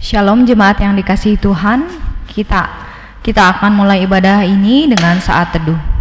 Shalom jemaat yang dikasihi Tuhan, kita akan mulai ibadah ini dengan saat teduh.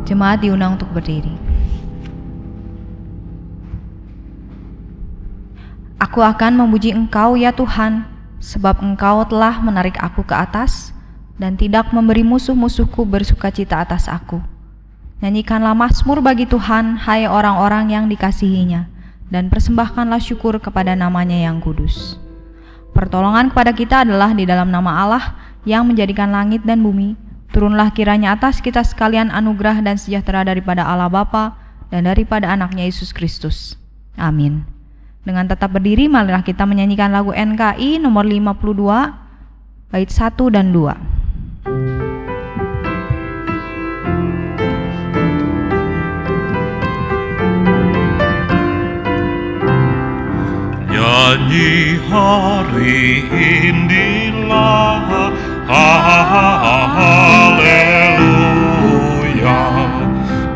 Jemaat diundang untuk berdiri. Aku akan memuji Engkau ya Tuhan, sebab Engkau telah menarik aku ke atas dan tidak memberi musuh-musuhku bersukacita atas aku. Nyanyikanlah mazmur bagi Tuhan, hai orang-orang yang dikasihinya, dan persembahkanlah syukur kepada namanya yang kudus. Pertolongan kepada kita adalah di dalam nama Allah yang menjadikan langit dan bumi. Turunlah kiranya atas kita sekalian anugerah dan sejahtera daripada Allah Bapa dan daripada anaknya Yesus Kristus. Amin. Dengan tetap berdiri, marilah kita menyanyikan lagu NKI nomor 52, bait 1 dan 2. Nyanyi hari inilah, haleluya,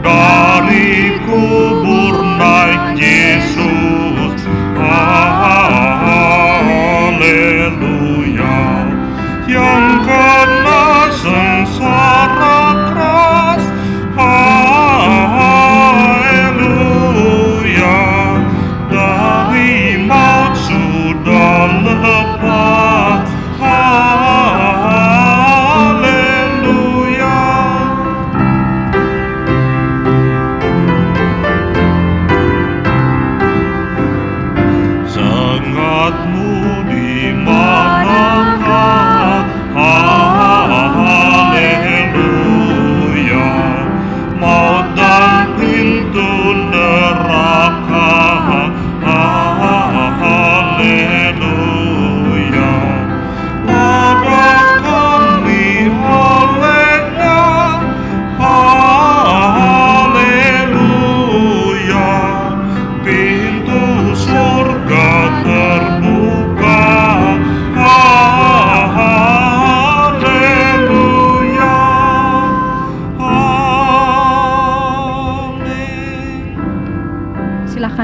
dari kubur naik Yesus, haleluya, yang kena sengsara keras, haleluya, dari maut sudah lepas,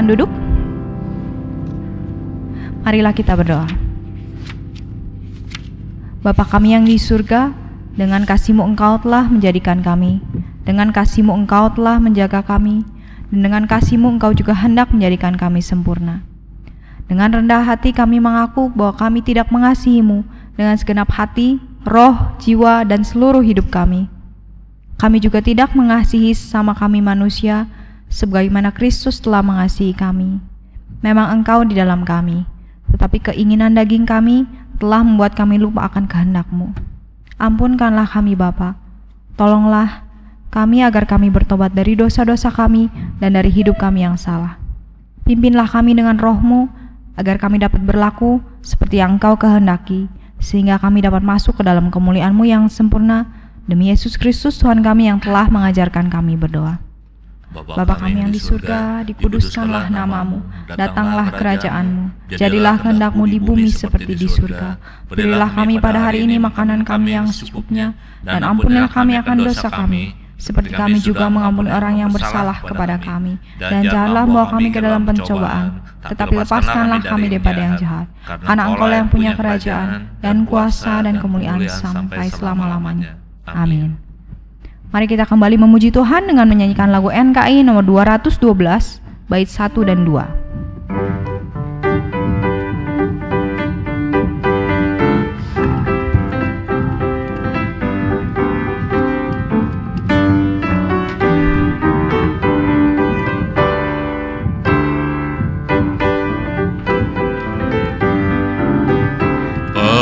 duduk. Marilah kita berdoa. Bapa kami yang di surga, dengan kasih-Mu Engkau telah menjadikan kami, dengan kasih-Mu Engkau telah menjaga kami, dan dengan kasih-Mu Engkau juga hendak menjadikan kami sempurna. Dengan rendah hati kami mengaku bahwa kami tidak mengasihi-Mu dengan segenap hati, roh, jiwa, dan seluruh hidup kami. Kami juga tidak mengasihi sesama kami manusia, sebagaimana Kristus telah mengasihi kami. Memang Engkau di dalam kami, tetapi keinginan daging kami telah membuat kami lupa akan kehendak-Mu. Ampunkanlah kami Bapa, tolonglah kami agar kami bertobat dari dosa-dosa kami dan dari hidup kami yang salah. Pimpinlah kami dengan Roh-Mu, agar kami dapat berlaku seperti yang Engkau kehendaki, sehingga kami dapat masuk ke dalam kemuliaan-Mu yang sempurna, demi Yesus Kristus Tuhan kami yang telah mengajarkan kami berdoa. Bapa kami yang di surga, dikuduskanlah nama-Mu, datanglah kerajaan-Mu, jadilah kehendak-Mu di bumi seperti di surga. Berilah kami pada hari ini makanan kami yang secukupnya, dan ampunilah kami akan dosa kami, seperti kami juga mengampuni orang yang bersalah kepada kami. Dan janganlah membawa kami ke dalam pencobaan, tetapi lepaskanlah kami daripada yang jahat. Karena Engkau yang punya kerajaan, dan kuasa, dan kemuliaan sampai selama-lamanya. Amin. Mari kita kembali memuji Tuhan dengan menyanyikan lagu NKI nomor 212, bait 1 dan 2.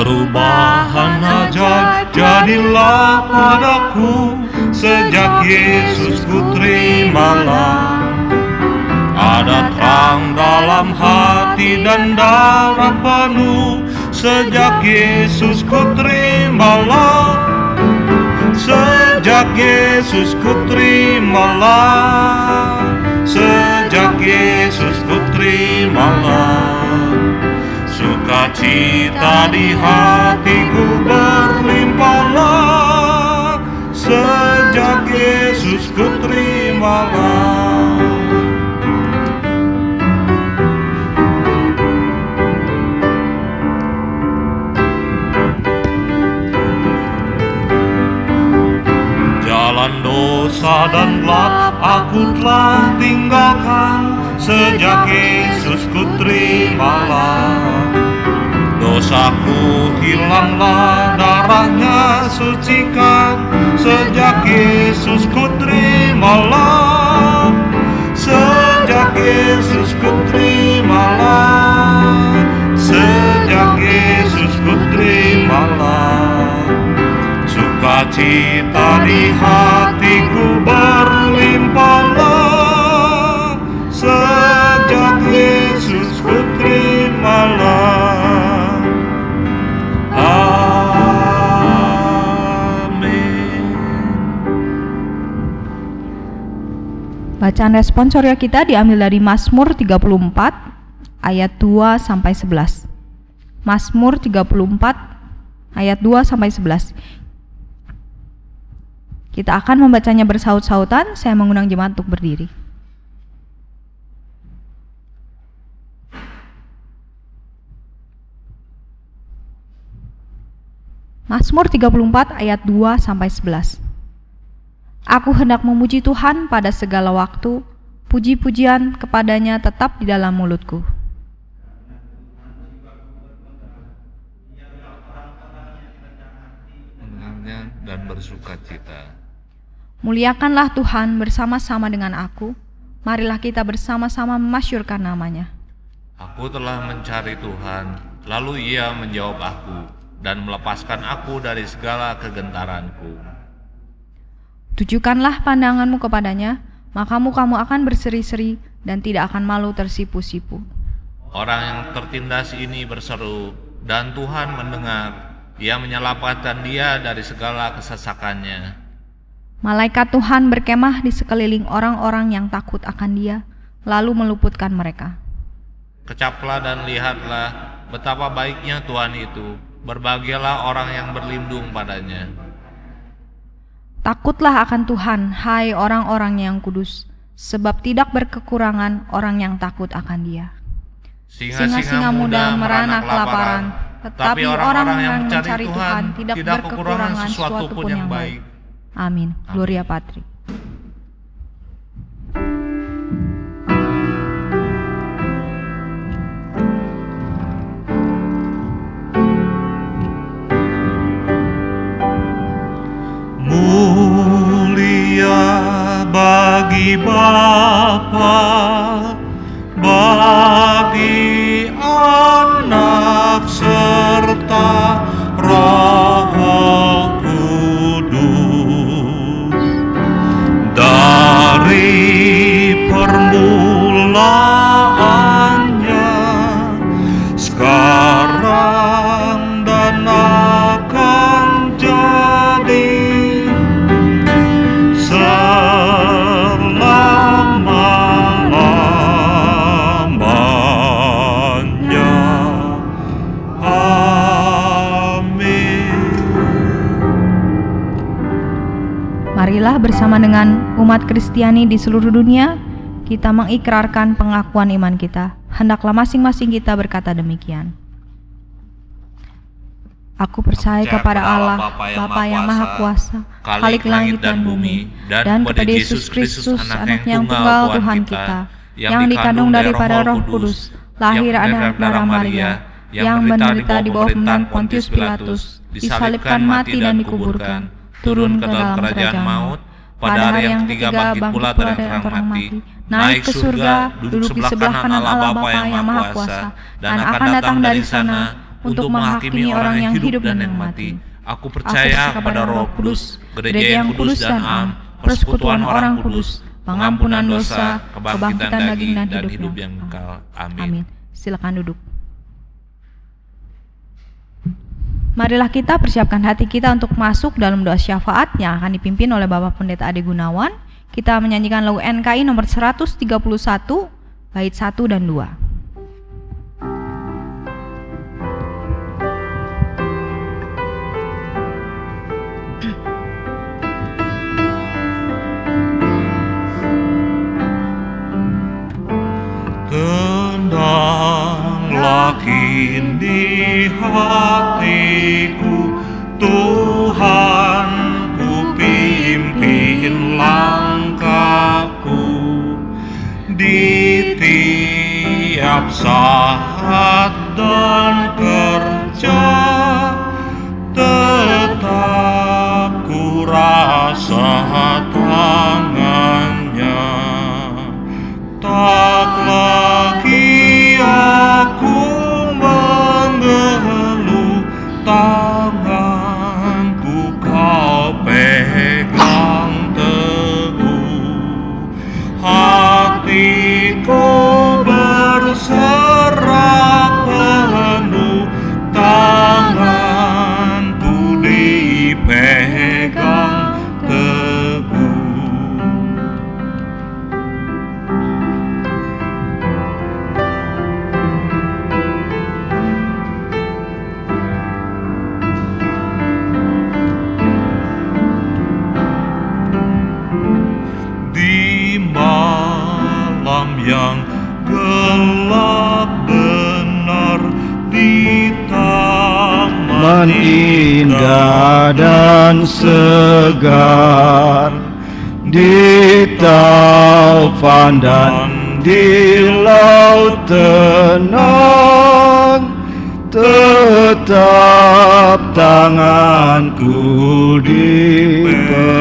Perubahan ajaib jadilah padaku, sejak Yesus ku terimalah. Ada terang dalam hati dan darah penuh, sejak Yesus ku terimalah. Sejak Yesus ku terimalah. Sejak Yesus ku terimalah. Sukacita di hatiku berlimpahlah, sejak Yesus ku terimalah. Jalan dosa dan gelap aku telah tinggalkan, sejak Yesus ku terimalah. Dosaku hilanglah, darahnya sucikan, sejak Yesus ku terimalah. Sejak Yesus ku terimalah. Sejak Yesus ku terimalah. Sukacita di hatiku berlimpahlah, sejak Yesus ku terimalah. Bacaan responsoria kita diambil dari Mazmur 34 ayat 2 sampai 11. Mazmur 34 ayat 2 sampai 11. Kita akan membacanya bersaut-sautan. Saya mengundang jemaat untuk berdiri. Mazmur 34 ayat 2 sampai 11. Aku hendak memuji Tuhan pada segala waktu, puji-pujian kepadanya tetap di dalam mulutku. Mendengarnya dan bersukacita. Muliakanlah Tuhan bersama-sama dengan aku, marilah kita bersama-sama memasyurkan namanya. Aku telah mencari Tuhan, lalu Ia menjawab aku, dan melepaskan aku dari segala kegentaranku. Tujukanlah pandanganmu kepadanya, maka mukamu akan berseri-seri dan tidak akan malu tersipu-sipu. Orang yang tertindas ini berseru, dan Tuhan mendengar. Ia menyelamatkan dia dari segala kesesakannya. Malaikat Tuhan berkemah di sekeliling orang-orang yang takut akan Dia, lalu meluputkan mereka. Kecaplah dan lihatlah betapa baiknya Tuhan itu. Berbahagialah orang yang berlindung padanya. Takutlah akan Tuhan, hai orang-orang yang kudus, sebab tidak berkekurangan orang yang takut akan Dia. Singa-singa muda merana kelaparan, tetapi orang-orang yang mencari Tuhan tidak berkekurangan sesuatu pun yang baik. Amin. Gloria Patri. Mulia bagi Bapa, bagi Anak serta Roh Kudus, dari permulaannya, sekarang dan akan jadi Marilah bersama dengan umat Kristiani di seluruh dunia, kita mengikrarkan pengakuan iman kita. Hendaklah masing-masing kita berkata demikian. Aku percaya kepada Allah, Bapa yang Maha Kuasa, Khalik langit dan bumi, dan kepada Yesus Kristus, Anak yang tunggal Tuhan kita, yang dikandung daripada Roh Kudus, lahir anak darah Maria, yang menderita di bawah pemerintahan Pontius Pilatus, disalibkan, mati dan dikuburkan, turun ke dalam kerajaan maut, pada hari yang ketiga bangkit pula dari antara orang mati, naik ke surga, duduk di sebelah kanan Allah Bapa yang Maha Kuasa, dan akan datang dari sana untuk menghakimi orang yang hidup dan yang mati. Aku percaya kepada Roh Kudus, gereja yang kudus dan am, persekutuan orang kudus, pengampunan dosa, kebangkitan daging dan hidup yang kekal. Amin. Silakan duduk. Marilah kita persiapkan hati kita untuk masuk dalam doa syafaat yang akan dipimpin oleh Bapak Pendeta Ade Gunawan. Kita menyanyikan lagu NKI nomor 131, bait 1 dan 2. Tenanglah kini hatiku, Tuhan ku pimpin langkahku di tiap saat dan kerja, tetap ku rasa tangannya. Tak lagi aku mengeluh, tanganku kau pegang teguh. Hatiku berserah penuh, tanganku dipegang teguh. Yang gelap benar di taman indah dan segar, di taufan dan di laut tenang, tetap tanganku dipegang.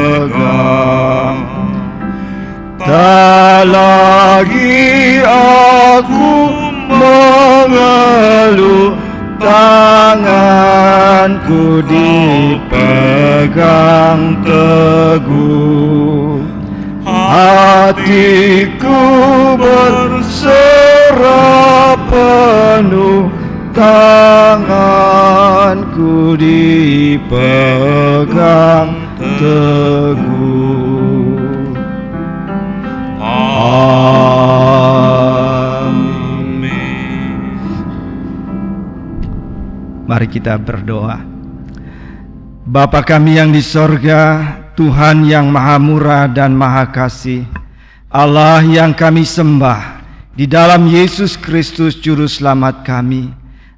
Tak lagi aku mengeluh, tanganku dipegang teguh. Hatiku berserah penuh, tanganku dipegang teguh. Amin. Mari kita berdoa. Bapa kami yang di sorga, Tuhan yang maha murah dan maha kasih, Allah yang kami sembah di dalam Yesus Kristus Juru Selamat kami,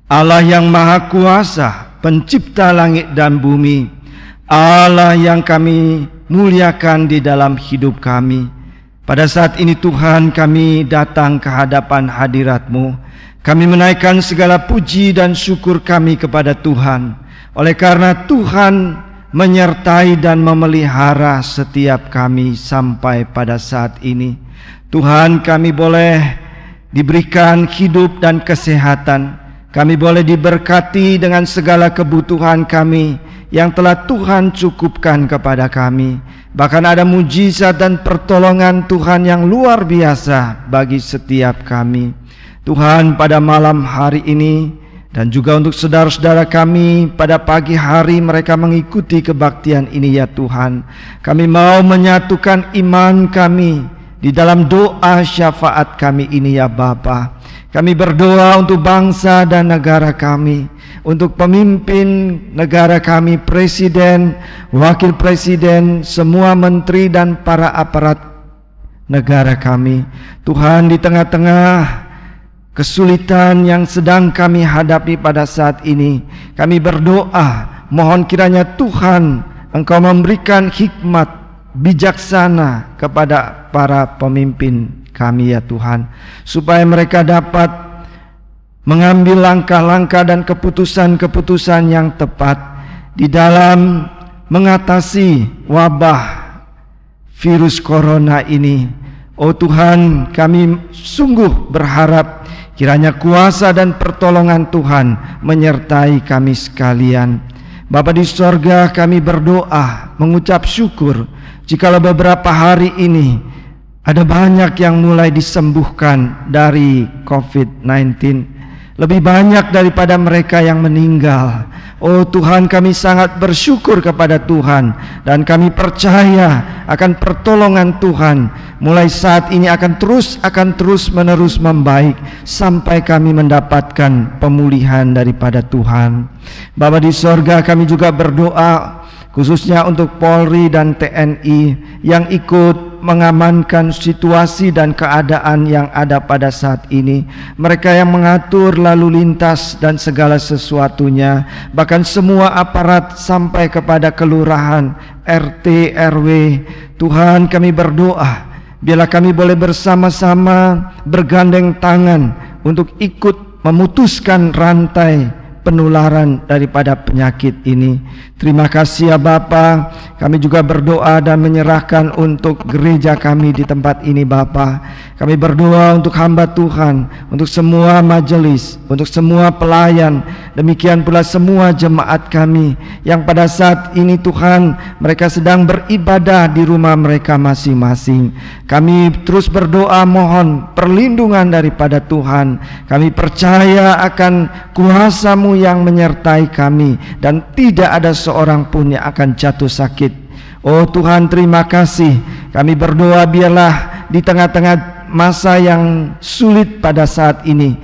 Allah yang maha kuasa, pencipta langit dan bumi, Allah yang kami muliakan di dalam hidup kami. Pada saat ini Tuhan, kami datang ke hadapan hadirat-Mu. Kami menaikkan segala puji dan syukur kami kepada Tuhan, oleh karena Tuhan menyertai dan memelihara setiap kami sampai pada saat ini. Tuhan, kami boleh diberikan hidup dan kesehatan. Kami boleh diberkati dengan segala kebutuhan kami yang telah Tuhan cukupkan kepada kami. Bahkan ada mujizat dan pertolongan Tuhan yang luar biasa bagi setiap kami. Tuhan, pada malam hari ini dan juga untuk saudara-saudara kami pada pagi hari mereka mengikuti kebaktian ini ya Tuhan, kami mau menyatukan iman kami di dalam doa syafaat kami ini ya Bapa. Kami berdoa untuk bangsa dan negara kami, untuk pemimpin negara kami, presiden, wakil presiden, semua menteri dan para aparat negara kami. Tuhan, di tengah-tengah kesulitan yang sedang kami hadapi pada saat ini, kami berdoa, mohon kiranya Tuhan Engkau memberikan hikmat bijaksana kepada para pemimpin kami ya Tuhan, supaya mereka dapat mengambil langkah-langkah dan keputusan-keputusan yang tepat di dalam mengatasi wabah virus corona ini. Oh Tuhan, kami sungguh berharap kiranya kuasa dan pertolongan Tuhan menyertai kami sekalian. Bapa di sorga, kami berdoa, mengucap syukur jikalau beberapa hari ini ada banyak yang mulai disembuhkan dari COVID-19. Lebih banyak daripada mereka yang meninggal. Oh Tuhan, kami sangat bersyukur kepada Tuhan, dan kami percaya akan pertolongan Tuhan mulai saat ini akan terus menerus membaik sampai kami mendapatkan pemulihan daripada Tuhan. Bapa di sorga, kami juga berdoa khususnya untuk Polri dan TNI yang ikut mengamankan situasi dan keadaan yang ada pada saat ini. Mereka yang mengatur lalu lintas dan segala sesuatunya, bahkan semua aparat sampai kepada kelurahan, RT, RW. Tuhan, kami berdoa, biarlah kami boleh bersama-sama bergandeng tangan untuk ikut memutuskan rantai penularan daripada penyakit ini. Terima kasih ya Bapa. Kami juga berdoa dan menyerahkan untuk gereja kami di tempat ini Bapa. Kami berdoa untuk hamba Tuhan, untuk semua majelis, untuk semua pelayan, demikian pula semua jemaat kami yang pada saat ini Tuhan mereka sedang beribadah di rumah mereka masing-masing. Kami terus berdoa mohon perlindungan daripada Tuhan. Kami percaya akan kuasa-Mu yang menyertai kami, dan tidak ada seorang pun yang akan jatuh sakit. Oh Tuhan, terima kasih. Kami berdoa biarlah di tengah-tengah masa yang sulit pada saat ini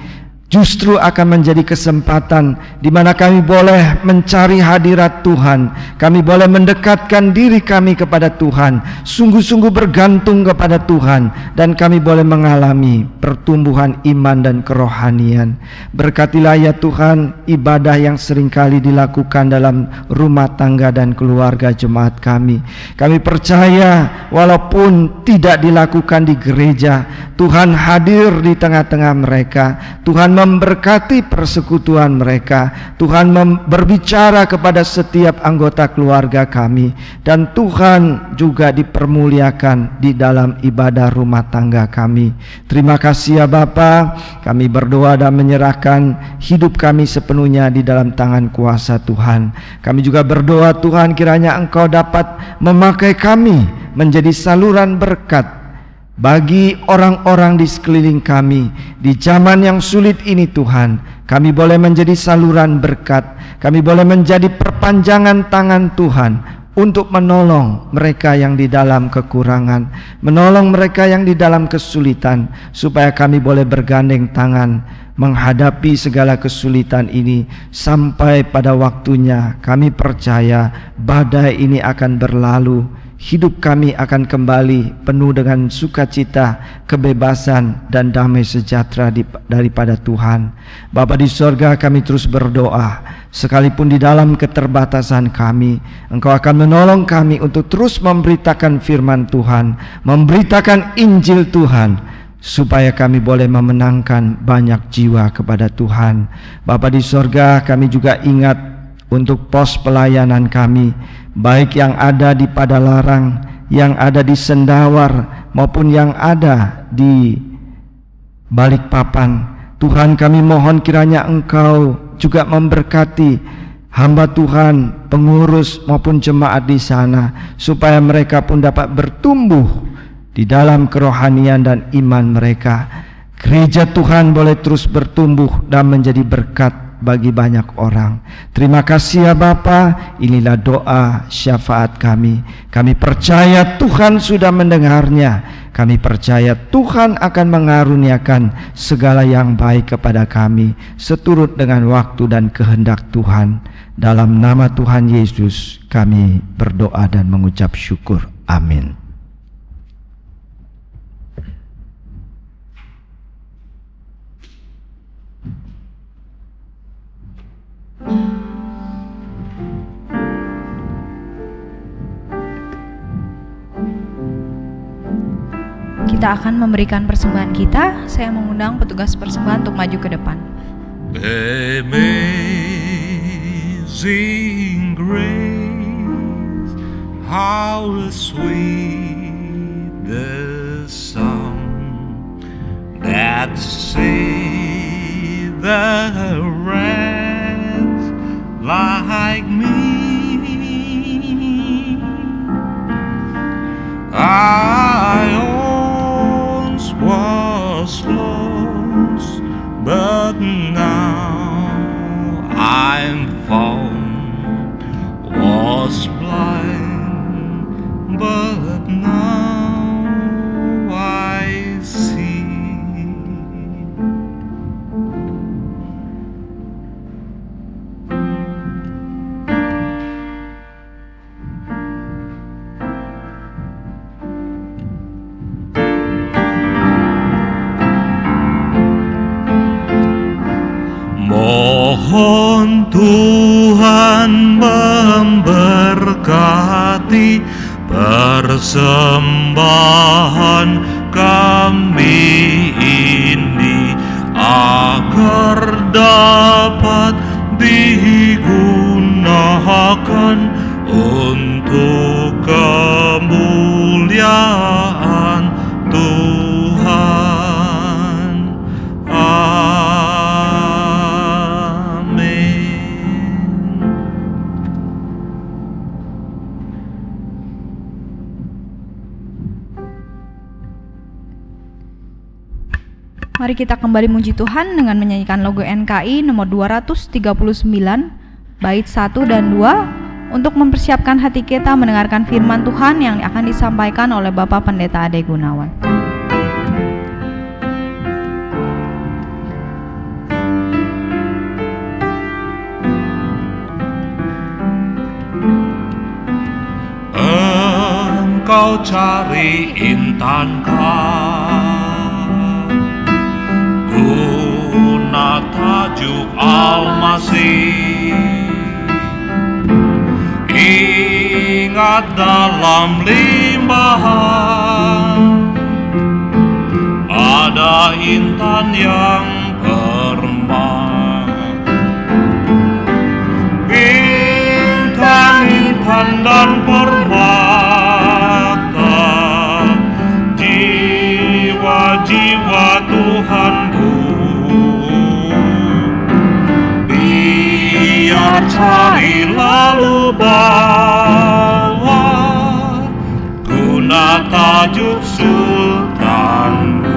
justru akan menjadi kesempatan di mana kami boleh mencari hadirat Tuhan. Kami boleh mendekatkan diri kami kepada Tuhan, sungguh-sungguh bergantung kepada Tuhan, dan kami boleh mengalami pertumbuhan iman dan kerohanian. Berkatilah ya Tuhan ibadah yang seringkali dilakukan dalam rumah tangga dan keluarga jemaat kami. Kami percaya walaupun tidak dilakukan di gereja, Tuhan hadir di tengah-tengah mereka. Tuhan memberkati persekutuan mereka. Tuhan berbicara kepada setiap anggota keluarga kami, dan Tuhan juga dipermuliakan di dalam ibadah rumah tangga kami. Terima kasih ya Bapa. Kami berdoa dan menyerahkan hidup kami sepenuhnya di dalam tangan kuasa Tuhan. Kami juga berdoa Tuhan kiranya Engkau dapat memakai kami menjadi saluran berkat bagi orang-orang di sekeliling kami di zaman yang sulit ini. Tuhan, kami boleh menjadi saluran berkat. Kami boleh menjadi perpanjangan tangan Tuhan untuk menolong mereka yang di dalam kekurangan, menolong mereka yang di dalam kesulitan, supaya kami boleh bergandeng tangan menghadapi segala kesulitan ini sampai pada waktunya. Kami percaya badai ini akan berlalu. Hidup kami akan kembali penuh dengan sukacita, kebebasan, dan damai sejahtera daripada Tuhan. Bapa di sorga, kami terus berdoa, sekalipun di dalam keterbatasan kami, Engkau akan menolong kami untuk terus memberitakan firman Tuhan, memberitakan Injil Tuhan, supaya kami boleh memenangkan banyak jiwa kepada Tuhan. Bapa di sorga, kami juga ingat untuk pos pelayanan kami, baik yang ada di Padalarang, yang ada di Sendawar, maupun yang ada di Balikpapan. Tuhan, kami mohon kiranya Engkau juga memberkati hamba Tuhan, pengurus maupun jemaat di sana, supaya mereka pun dapat bertumbuh di dalam kerohanian dan iman mereka. Gereja Tuhan boleh terus bertumbuh dan menjadi berkat bagi banyak orang. Terima kasih ya Bapa. Inilah doa syafaat kami. Kami percaya Tuhan sudah mendengarnya. Kami percaya Tuhan akan mengaruniakan segala yang baik kepada kami seturut dengan waktu dan kehendak Tuhan. Dalam nama Tuhan Yesus kami berdoa dan mengucap syukur. Amin. Kita akan memberikan persembahan kita. Saya mengundang petugas persembahan untuk maju ke depan. Amazing grace, how sweet the sound the rest like me. I once was lost, but now I'm found. Was blind, but now I see. Mohon Tuhan memberkati persembahan kami ini, agar dapat digunakan untuk kemuliaan Tuhan. Mari kita kembali muji Tuhan dengan menyanyikan logo NKI nomor 239, bait 1 dan 2, untuk mempersiapkan hati kita mendengarkan firman Tuhan yang akan disampaikan oleh Bapak Pendeta Ade Gunawan. Engkau cari intankah guna tajuk Al-Masih? Ingat dalam limbahan ada intan yang permai. Intan-intan dan permata, jiwa-jiwa Tuhanku, biar cari lalu bawa guna tajuk Sultanmu.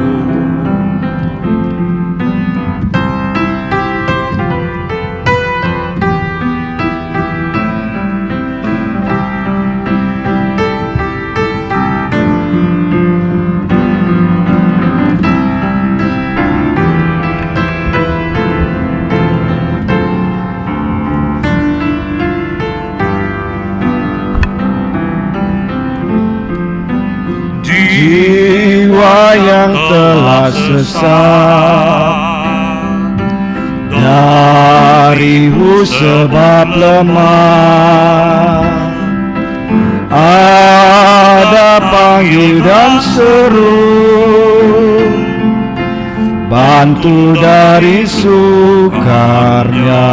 Jiwa yang telah sesat darimu sebab lemah, ada panggil dan seru, bantu dari sukarnya.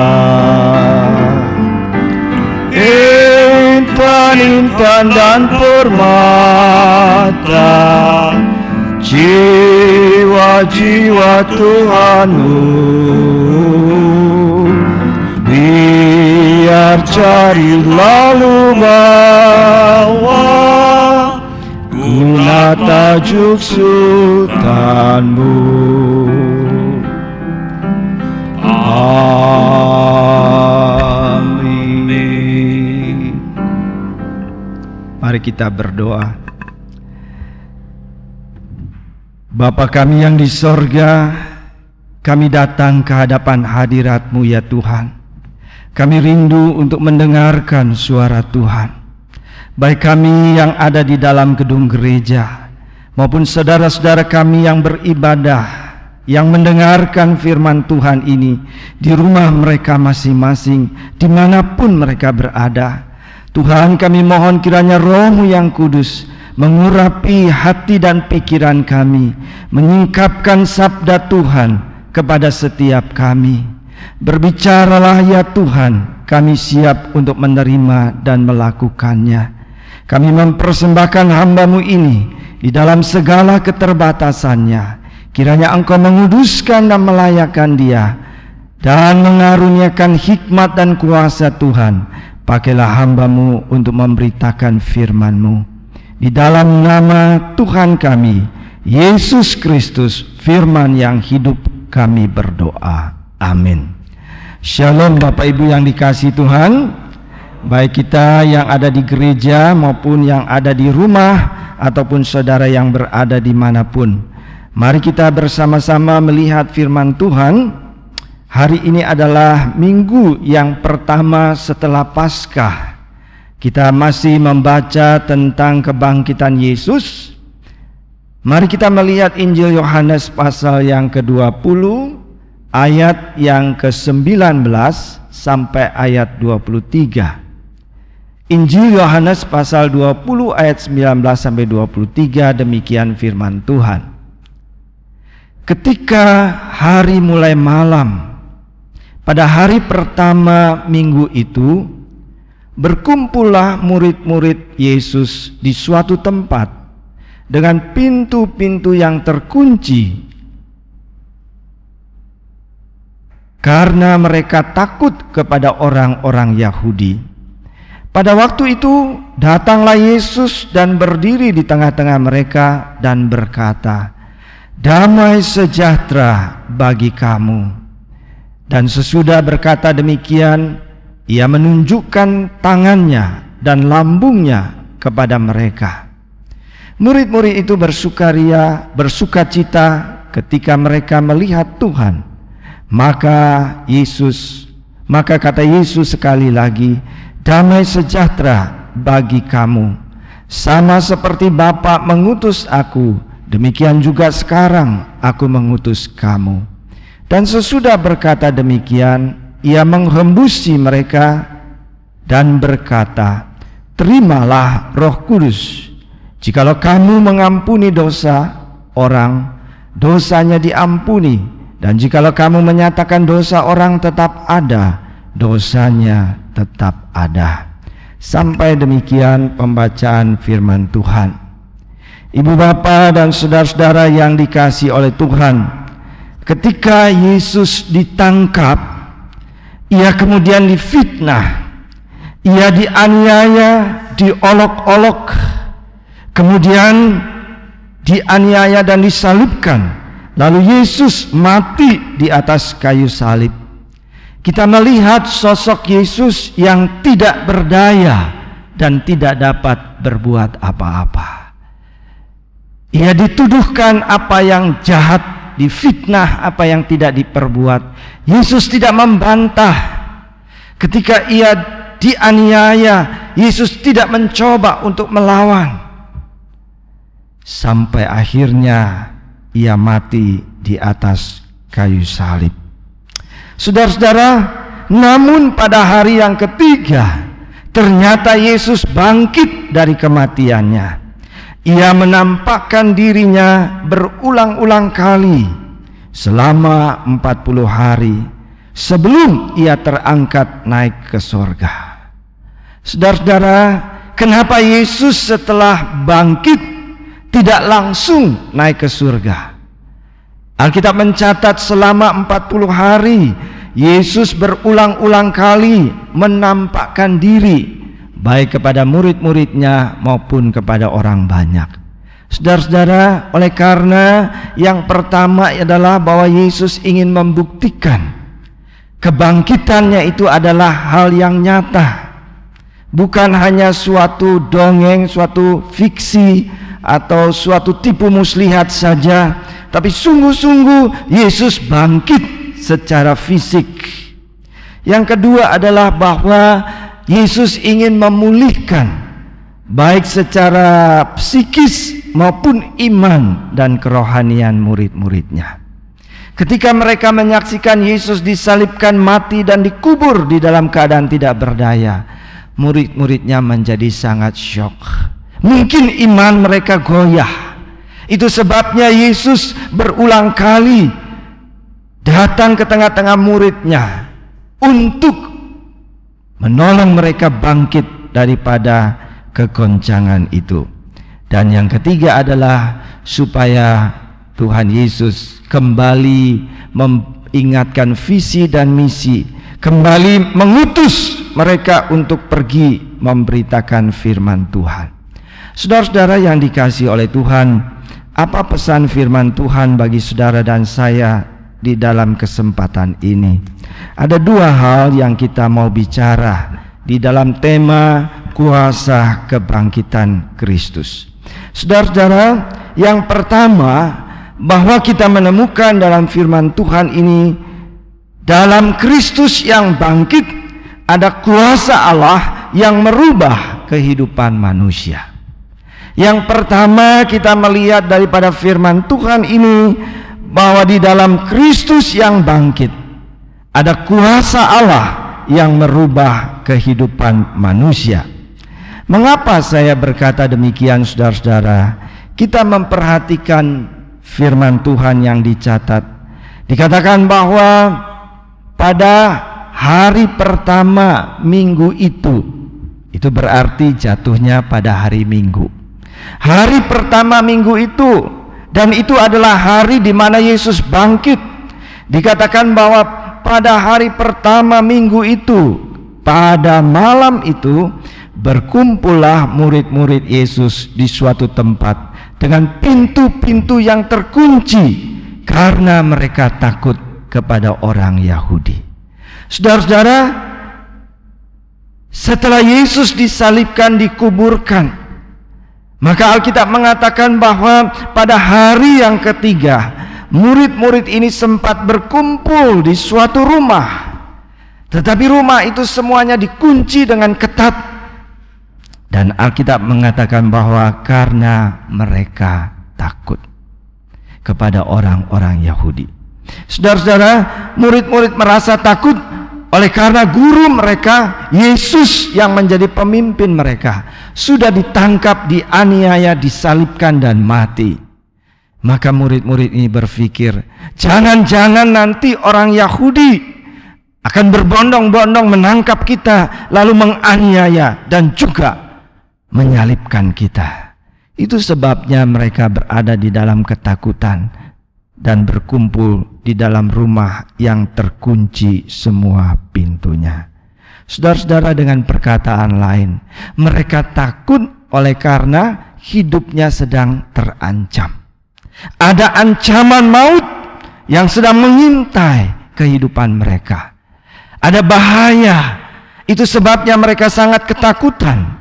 Intan-intan dan permata, jiwa-jiwa Tuhanmu, biar cari lalu bawa guna tajuk Sultanmu. Mari kita berdoa. Bapa kami yang di sorga, kami datang ke hadapan hadirat-Mu ya Tuhan. Kami rindu untuk mendengarkan suara Tuhan. Baik kami yang ada di dalam gedung gereja, maupun saudara-saudara kami yang beribadah, yang mendengarkan firman Tuhan ini di rumah mereka masing-masing, dimanapun mereka berada. Tuhan, kami mohon kiranya Roh-Mu yang kudus mengurapi hati dan pikiran kami, menyingkapkan sabda Tuhan kepada setiap kami. Berbicaralah ya Tuhan, kami siap untuk menerima dan melakukannya. Kami mempersembahkan hamba-Mu ini di dalam segala keterbatasannya. Kiranya Engkau menguduskan dan melayakkan dia dan mengaruniakan hikmat dan kuasa Tuhan. Pakailah hamba-Mu untuk memberitakan firman-Mu. Di dalam nama Tuhan kami, Yesus Kristus, firman yang hidup, kami berdoa. Amin. Shalom Bapak Ibu yang dikasihi Tuhan, baik kita yang ada di gereja maupun yang ada di rumah ataupun saudara yang berada dimanapun. Mari kita bersama-sama melihat firman Tuhan. Hari ini adalah minggu yang pertama setelah Paskah. Kita masih membaca tentang kebangkitan Yesus. Mari kita melihat Injil Yohanes pasal yang ke-20, ayat yang ke-19 sampai ayat 23. Injil Yohanes pasal 20 ayat 19 sampai 23, demikian firman Tuhan. Ketika hari mulai malam, pada hari pertama minggu itu, berkumpullah murid-murid Yesus di suatu tempat dengan pintu-pintu yang terkunci, karena mereka takut kepada orang-orang Yahudi. Pada waktu itu datanglah Yesus dan berdiri di tengah-tengah mereka dan berkata, "Damai sejahtera bagi kamu." Dan sesudah berkata demikian, ia menunjukkan tangannya dan lambungnya kepada mereka. Murid-murid itu bersukacita ketika mereka melihat Tuhan. Maka kata Yesus sekali lagi, "Damai sejahtera bagi kamu. Sama seperti Bapa mengutus aku, demikian juga sekarang aku mengutus kamu." Dan sesudah berkata demikian, ia menghembusi mereka dan berkata, "Terimalah Roh Kudus. Jikalau kamu mengampuni dosa orang, dosanya diampuni. Dan jikalau kamu menyatakan dosa orang tetap ada, dosanya tetap ada." Sampai demikian pembacaan firman Tuhan. Ibu bapa dan saudara-saudara yang dikasihi oleh Tuhan, ketika Yesus ditangkap, ia kemudian difitnah, ia dianiaya, diolok-olok, kemudian dianiaya dan disalibkan, lalu Yesus mati di atas kayu salib. Kita melihat sosok Yesus yang tidak berdaya dan tidak dapat berbuat apa-apa. Ia dituduhkan apa yang jahat, difitnah apa yang tidak diperbuat. Yesus tidak membantah. Ketika ia dianiaya, Yesus tidak mencoba untuk melawan. Sampai akhirnya ia mati di atas kayu salib. Saudara-saudara, namun pada hari yang ketiga, ternyata Yesus bangkit dari kematiannya. Ia menampakkan dirinya berulang-ulang kali selama 40 hari sebelum ia terangkat naik ke sorga. Saudara-saudara, kenapa Yesus setelah bangkit tidak langsung naik ke surga? Alkitab mencatat selama 40 hari Yesus berulang-ulang kali menampakkan diri, baik kepada murid-muridnya maupun kepada orang banyak. Saudara-saudara, oleh karena yang pertama adalah bahwa Yesus ingin membuktikan kebangkitannya itu adalah hal yang nyata, bukan hanya suatu dongeng, suatu fiksi atau suatu tipu muslihat saja, tapi sungguh-sungguh Yesus bangkit secara fisik. Yang kedua adalah bahwa Yesus ingin memulihkan baik secara psikis maupun iman dan kerohanian murid-muridnya. Ketika mereka menyaksikan Yesus disalibkan, mati dan dikubur di dalam keadaan tidak berdaya, murid-muridnya menjadi sangat syok. Mungkin iman mereka goyah. Itu sebabnya Yesus berulang kali datang ke tengah-tengah muridnya untuk menolong mereka bangkit daripada kegoncangan itu. Dan yang ketiga adalah supaya Tuhan Yesus kembali mengingatkan visi dan misi, kembali mengutus mereka untuk pergi memberitakan firman Tuhan. Saudara-saudara yang dikasihi oleh Tuhan, apa pesan firman Tuhan bagi saudara dan saya di dalam kesempatan ini? Ada dua hal yang kita mau bicara di dalam tema kuasa kebangkitan Kristus. Saudara-saudara, yang pertama, bahwa kita menemukan dalam firman Tuhan ini, dalam Kristus yang bangkit ada kuasa Allah yang merubah kehidupan manusia. Yang pertama, kita melihat daripada firman Tuhan ini bahwa di dalam Kristus yang bangkit ada kuasa Allah yang merubah kehidupan manusia. Mengapa saya berkata demikian, saudara-saudara? Kita memperhatikan firman Tuhan yang dicatat. Dikatakan bahwa pada hari pertama minggu itu berarti jatuhnya pada hari Minggu. Hari pertama minggu itu, dan itu adalah hari di mana Yesus bangkit. Dikatakan bahwa pada hari pertama minggu itu, pada malam itu, berkumpullah murid-murid Yesus di suatu tempat dengan pintu-pintu yang terkunci karena mereka takut kepada orang Yahudi. Saudara-saudara, setelah Yesus disalibkan, dikuburkan, maka Alkitab mengatakan bahwa pada hari yang ketiga, murid-murid ini sempat berkumpul di suatu rumah. Tetapi rumah itu semuanya dikunci dengan ketat. Dan Alkitab mengatakan bahwa karena mereka takut kepada orang-orang Yahudi. Saudara-saudara, murid-murid merasa takut oleh karena guru mereka, Yesus yang menjadi pemimpin mereka, sudah ditangkap, dianiaya, disalibkan dan mati. Maka murid-murid ini berpikir, jangan-jangan nanti orang Yahudi akan berbondong-bondong menangkap kita, lalu menganiaya dan juga menyalibkan kita. Itu sebabnya mereka berada di dalam ketakutan dan berkumpul di dalam rumah yang terkunci semua pintunya. Saudara-saudara, dengan perkataan lain, mereka takut oleh karena hidupnya sedang terancam. Ada ancaman maut yang sedang mengintai kehidupan mereka. Ada bahaya. Itu sebabnya mereka sangat ketakutan.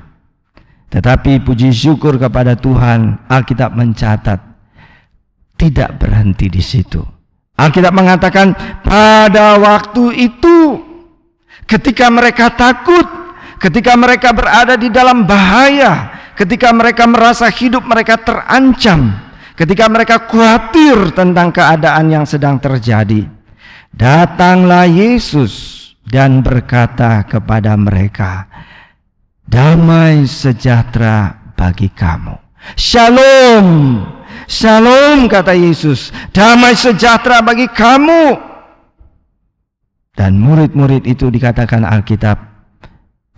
Tetapi puji syukur kepada Tuhan, Alkitab mencatat tidak berhenti di situ. Alkitab mengatakan pada waktu itu, ketika mereka takut, ketika mereka berada di dalam bahaya, ketika mereka merasa hidup mereka terancam, ketika mereka khawatir tentang keadaan yang sedang terjadi, datanglah Yesus dan berkata kepada mereka, damai sejahtera bagi kamu. Shalom. Shalom, kata Yesus, damai sejahtera bagi kamu. Dan murid-murid itu, dikatakan Alkitab,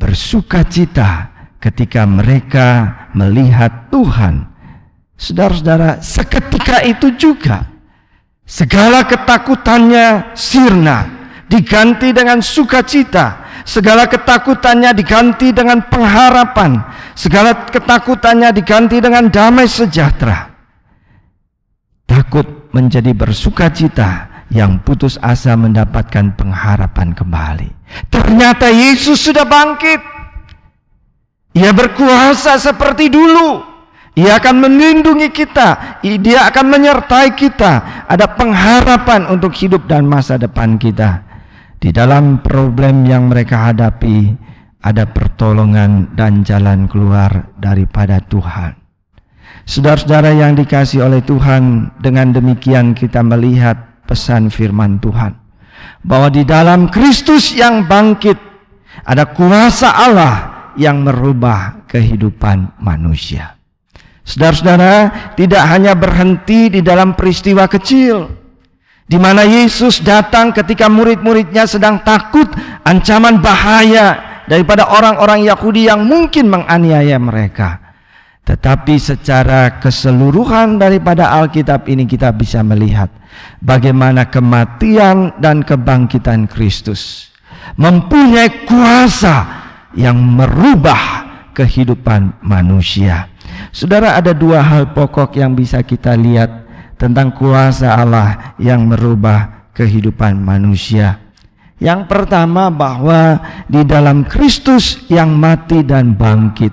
bersukacita ketika mereka melihat Tuhan. Saudara-saudara, seketika itu juga segala ketakutannya sirna, diganti dengan sukacita. Segala ketakutannya diganti dengan pengharapan. Segala ketakutannya diganti dengan damai sejahtera. Takut menjadi bersukacita, yang putus asa mendapatkan pengharapan kembali. Ternyata Yesus sudah bangkit. Ia berkuasa seperti dulu. Ia akan melindungi kita. Dia akan menyertai kita. Ada pengharapan untuk hidup dan masa depan kita. Di dalam problem yang mereka hadapi, ada pertolongan dan jalan keluar daripada Tuhan. Saudara-saudara yang dikasihi oleh Tuhan, dengan demikian kita melihat pesan firman Tuhan bahwa di dalam Kristus yang bangkit ada kuasa Allah yang merubah kehidupan manusia. Saudara-saudara, tidak hanya berhenti di dalam peristiwa kecil di mana Yesus datang ketika murid-muridnya sedang takut ancaman bahaya daripada orang-orang Yahudi yang mungkin menganiaya mereka. Tetapi secara keseluruhan daripada Alkitab ini kita bisa melihat bagaimana kematian dan kebangkitan Kristus mempunyai kuasa yang merubah kehidupan manusia. Saudara, ada dua hal pokok yang bisa kita lihat tentang kuasa Allah yang merubah kehidupan manusia. Yang pertama, bahwa di dalam Kristus yang mati dan bangkit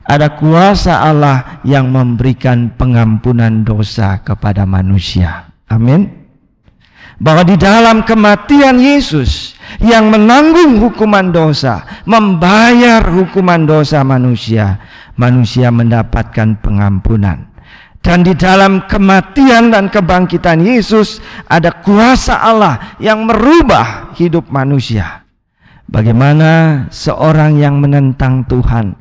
ada kuasa Allah yang memberikan pengampunan dosa kepada manusia. Amin. Bahwa di dalam kematian Yesus yang menanggung hukuman dosa, membayar hukuman dosa manusia, manusia mendapatkan pengampunan. Dan di dalam kematian dan kebangkitan Yesus ada kuasa Allah yang merubah hidup manusia. Bagaimana seorang yang menentang Tuhan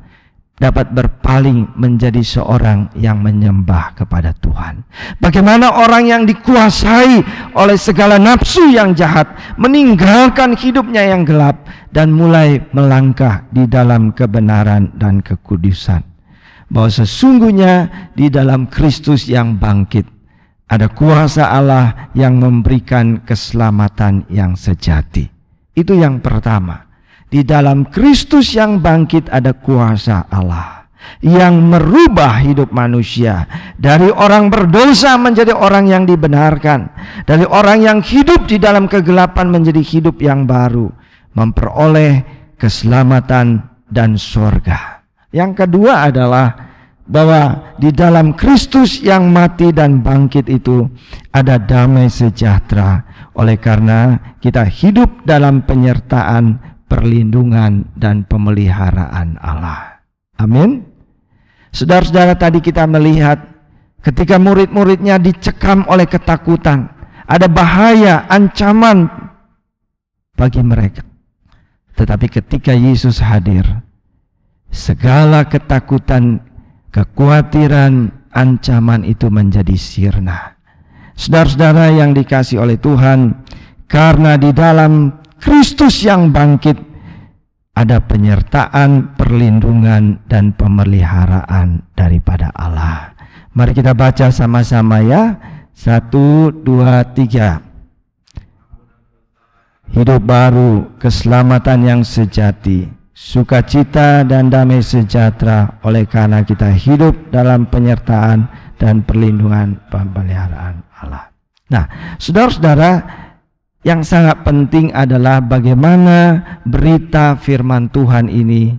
dapat berpaling menjadi seorang yang menyembah kepada Tuhan. Bagaimana orang yang dikuasai oleh segala nafsu yang jahat meninggalkan hidupnya yang gelap dan mulai melangkah di dalam kebenaran dan kekudusan. Bahwa sesungguhnya di dalam Kristus yang bangkit ada kuasa Allah yang memberikan keselamatan yang sejati. Itu yang pertama. Di dalam Kristus yang bangkit ada kuasa Allah yang merubah hidup manusia dari orang berdosa menjadi orang yang dibenarkan, dari orang yang hidup di dalam kegelapan menjadi hidup yang baru, memperoleh keselamatan dan surga. Yang kedua adalah bahwa di dalam Kristus yang mati dan bangkit itu ada damai sejahtera, oleh karena kita hidup dalam penyertaan, perlindungan dan pemeliharaan Allah. Amin. Saudara-saudara, tadi kita melihat ketika murid-muridnya dicekam oleh ketakutan, ada bahaya, ancaman bagi mereka. Tetapi ketika Yesus hadir, segala ketakutan, kekhawatiran, ancaman itu menjadi sirna. Saudara-saudara yang dikasihi oleh Tuhan, karena di dalam Kristus yang bangkit ada penyertaan, perlindungan dan pemeliharaan daripada Allah. Mari kita baca sama-sama ya. 1, 2, 3. Hidup baru, keselamatan yang sejati, sukacita dan damai sejahtera oleh karena kita hidup dalam penyertaan dan perlindungan pemeliharaan Allah. Nah, saudara-saudara, yang sangat penting adalah bagaimana berita firman Tuhan ini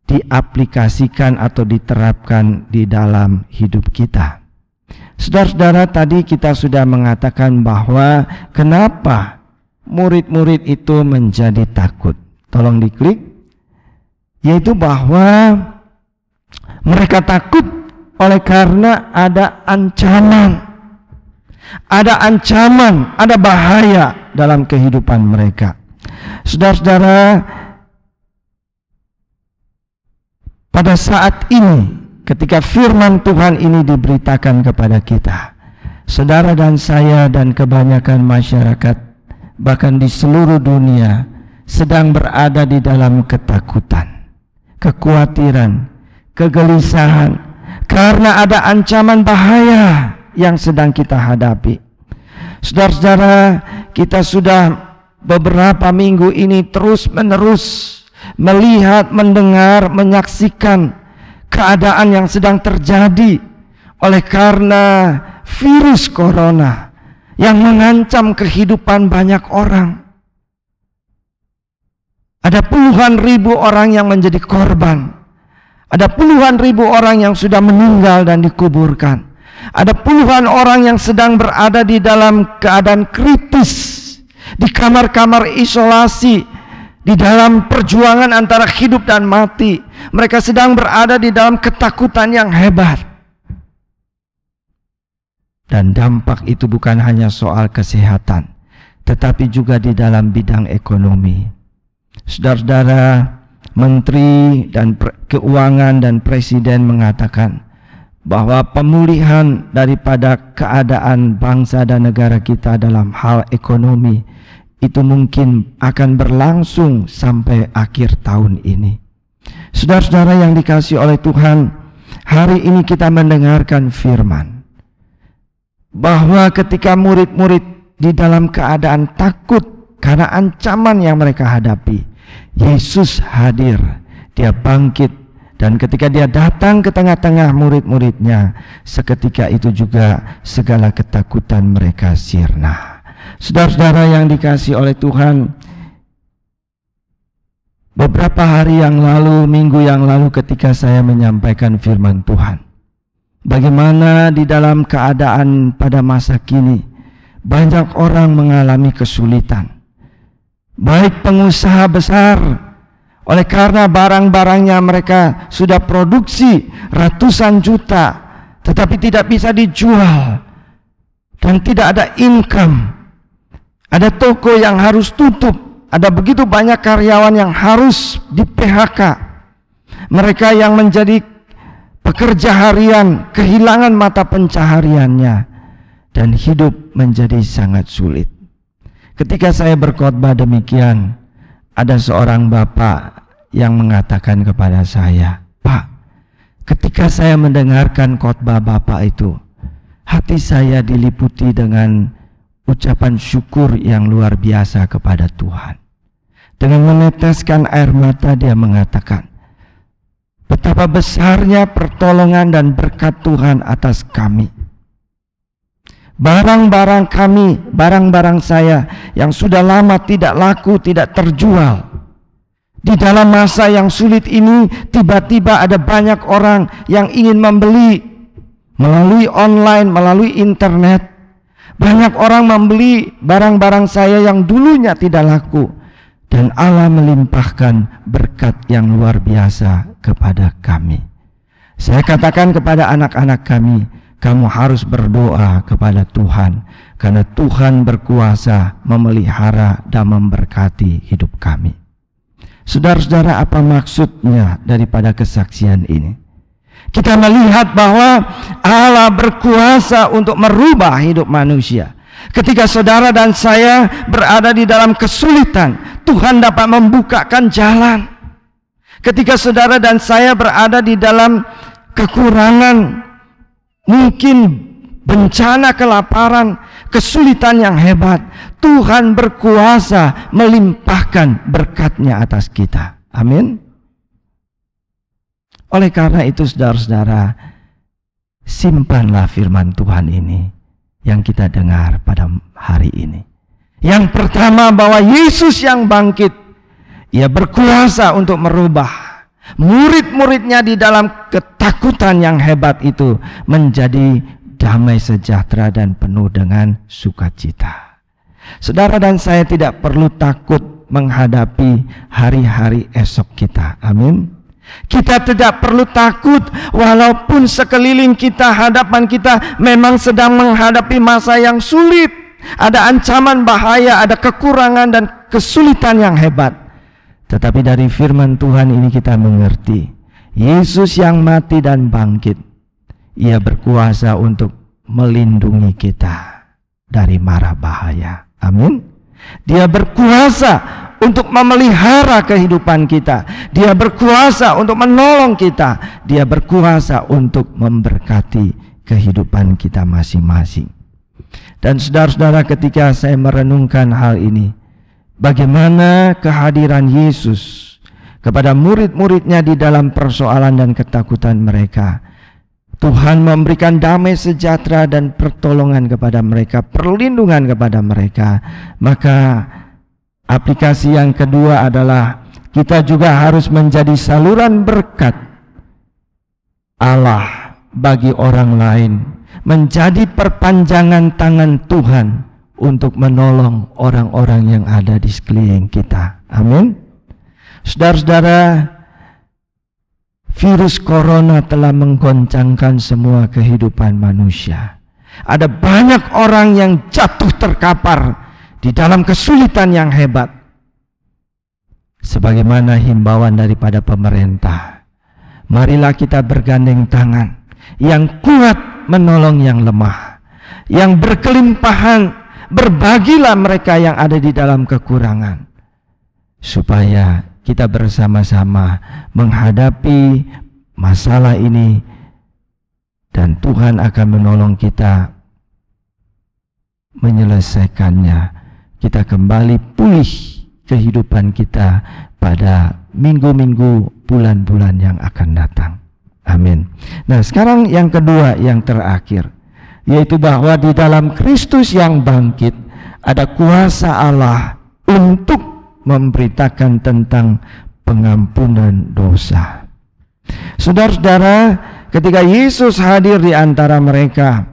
diaplikasikan atau diterapkan di dalam hidup kita. Saudara-saudara, tadi kita sudah mengatakan bahwa kenapa murid-murid itu menjadi takut. Tolong diklik. Yaitu bahwa mereka takut oleh karena ada ancaman. Ada ancaman, ada bahaya dalam kehidupan mereka. Saudara-saudara, pada saat ini ketika firman Tuhan ini diberitakan kepada kita, saudara dan saya dan kebanyakan masyarakat bahkan di seluruh dunia sedang berada di dalam ketakutan, kekhawatiran, kegelisahan karena ada ancaman bahaya yang sedang kita hadapi. Saudara-saudara, kita sudah beberapa minggu ini terus-menerus melihat, mendengar, menyaksikan keadaan yang sedang terjadi oleh karena virus corona yang mengancam kehidupan banyak orang. Ada puluhan ribu orang yang menjadi korban. Ada puluhan ribu orang yang sudah meninggal dan dikuburkan. Ada puluhan orang yang sedang berada di dalam keadaan kritis, di kamar-kamar isolasi, di dalam perjuangan antara hidup dan mati. Mereka sedang berada di dalam ketakutan yang hebat. Dan dampak itu bukan hanya soal kesehatan, tetapi juga di dalam bidang ekonomi. Saudara-saudara, Menteri dan Keuangan dan Presiden mengatakan bahwa pemulihan daripada keadaan bangsa dan negara kita dalam hal ekonomi itu mungkin akan berlangsung sampai akhir tahun ini. Saudara-saudara yang dikasihi oleh Tuhan, hari ini kita mendengarkan firman bahwa ketika murid-murid di dalam keadaan takut karena ancaman yang mereka hadapi, Yesus hadir, dia bangkit, dan ketika dia datang ke tengah-tengah murid-muridnya, seketika itu juga segala ketakutan mereka sirna. Saudara-saudara yang dikasihi oleh Tuhan, beberapa hari yang lalu, minggu yang lalu, ketika saya menyampaikan firman Tuhan, bagaimana di dalam keadaan pada masa kini banyak orang mengalami kesulitan, baik pengusaha besar, oleh karena barang-barangnya mereka sudah produksi ratusan juta, tetapi tidak bisa dijual dan tidak ada income. Ada toko yang harus tutup, ada begitu banyak karyawan yang harus di PHK. Mereka yang menjadi pekerja harian kehilangan mata pencahariannya dan hidup menjadi sangat sulit. Ketika saya berkhotbah demikian, ada seorang bapak yang mengatakan kepada saya, "Pak, ketika saya mendengarkan khotbah bapak itu, hati saya diliputi dengan ucapan syukur yang luar biasa kepada Tuhan." Dengan meneteskan air mata dia mengatakan, betapa besarnya pertolongan dan berkat Tuhan atas kami. Barang-barang kami, barang-barang saya yang sudah lama tidak laku, tidak terjual, di dalam masa yang sulit ini tiba-tiba ada banyak orang yang ingin membeli melalui online, melalui internet. Banyak orang membeli barang-barang saya yang dulunya tidak laku, dan Allah melimpahkan berkat yang luar biasa kepada kami. Saya katakan kepada anak-anak kami, kamu harus berdoa kepada Tuhan, karena Tuhan berkuasa memelihara dan memberkati hidup kami. Saudara-saudara, apa maksudnya daripada kesaksian ini? Kita melihat bahwa Allah berkuasa untuk merubah hidup manusia. Ketika saudara dan saya berada di dalam kesulitan, Tuhan dapat membukakan jalan. Ketika saudara dan saya berada di dalam kekurangan, mungkin bencana kelaparan, kesulitan yang hebat, Tuhan berkuasa melimpahkan berkat-Nya atas kita. Amin. Oleh karena itu saudara-saudara, simpanlah firman Tuhan ini yang kita dengar pada hari ini. Yang pertama, bahwa Yesus yang bangkit, Ia berkuasa untuk merubah murid-muridnya di dalam ketakutan yang hebat itu menjadi damai sejahtera dan penuh dengan sukacita. Saudara dan saya tidak perlu takut menghadapi hari-hari esok kita. Amin. Kita tidak perlu takut walaupun sekeliling kita, hadapan kita memang sedang menghadapi masa yang sulit. Ada ancaman bahaya, ada kekurangan dan kesulitan yang hebat. Tetapi dari firman Tuhan ini kita mengerti, Yesus yang mati dan bangkit, Ia berkuasa untuk melindungi kita dari mara bahaya. Amin. Dia berkuasa untuk memelihara kehidupan kita. Dia berkuasa untuk menolong kita. Dia berkuasa untuk memberkati kehidupan kita masing-masing. Dan saudara-saudara, ketika saya merenungkan hal ini, bagaimana kehadiran Yesus kepada murid-muridnya di dalam persoalan dan ketakutan mereka, Tuhan memberikan damai sejahtera dan pertolongan kepada mereka, perlindungan kepada mereka. Maka aplikasi yang kedua adalah kita juga harus menjadi saluran berkat Allah bagi orang lain, menjadi perpanjangan tangan Tuhan untuk menolong orang-orang yang ada di sekeliling kita. Amin. Saudara-saudara, virus corona telah menggoncangkan semua kehidupan manusia. Ada banyak orang yang jatuh terkapar di dalam kesulitan yang hebat. Sebagaimana himbauan daripada pemerintah, marilah kita bergandeng tangan, yang kuat menolong yang lemah, yang berkelimpahan berbagilah mereka yang ada di dalam kekurangan, supaya kita bersama-sama menghadapi masalah ini dan Tuhan akan menolong kita menyelesaikannya. Kita kembali pulih kehidupan kita pada minggu-minggu, bulan-bulan yang akan datang. Amin. Nah, sekarang yang kedua, yang terakhir, yaitu bahwa di dalam Kristus yang bangkit ada kuasa Allah untuk memberitakan tentang pengampunan dosa. Saudara-saudara, ketika Yesus hadir di antara mereka,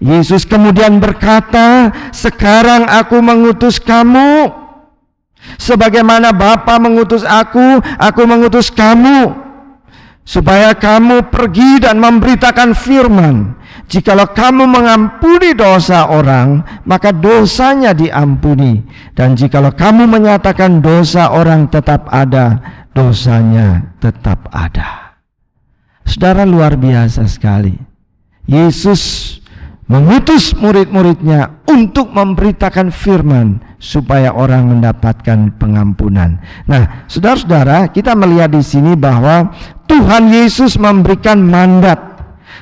Yesus kemudian berkata, "Sekarang aku mengutus kamu, sebagaimana Bapa mengutus aku mengutus kamu, supaya kamu pergi dan memberitakan firman. Jikalau kamu mengampuni dosa orang, maka dosanya diampuni. Dan jikalau kamu menyatakan dosa orang tetap ada, dosanya tetap ada." Saudara, luar biasa sekali. Yesus mengutus murid-muridnya untuk memberitakan firman supaya orang mendapatkan pengampunan. Nah, saudara-saudara, kita melihat di sini bahwa Tuhan Yesus memberikan mandat.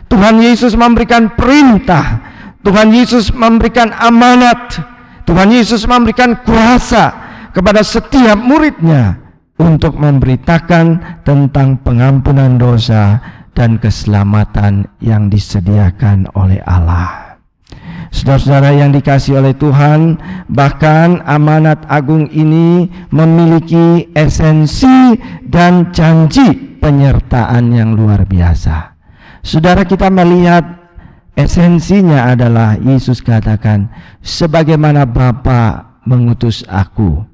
Tuhan Yesus memberikan perintah. Tuhan Yesus memberikan amanat. Tuhan Yesus memberikan kuasa kepada setiap muridnya untuk memberitakan tentang pengampunan dosa dan keselamatan yang disediakan oleh Allah. Saudara-saudara yang dikasihi oleh Tuhan, bahkan amanat agung ini memiliki esensi dan janji penyertaan yang luar biasa. Saudara, kita melihat esensinya adalah Yesus katakan, "Sebagaimana Bapa mengutus aku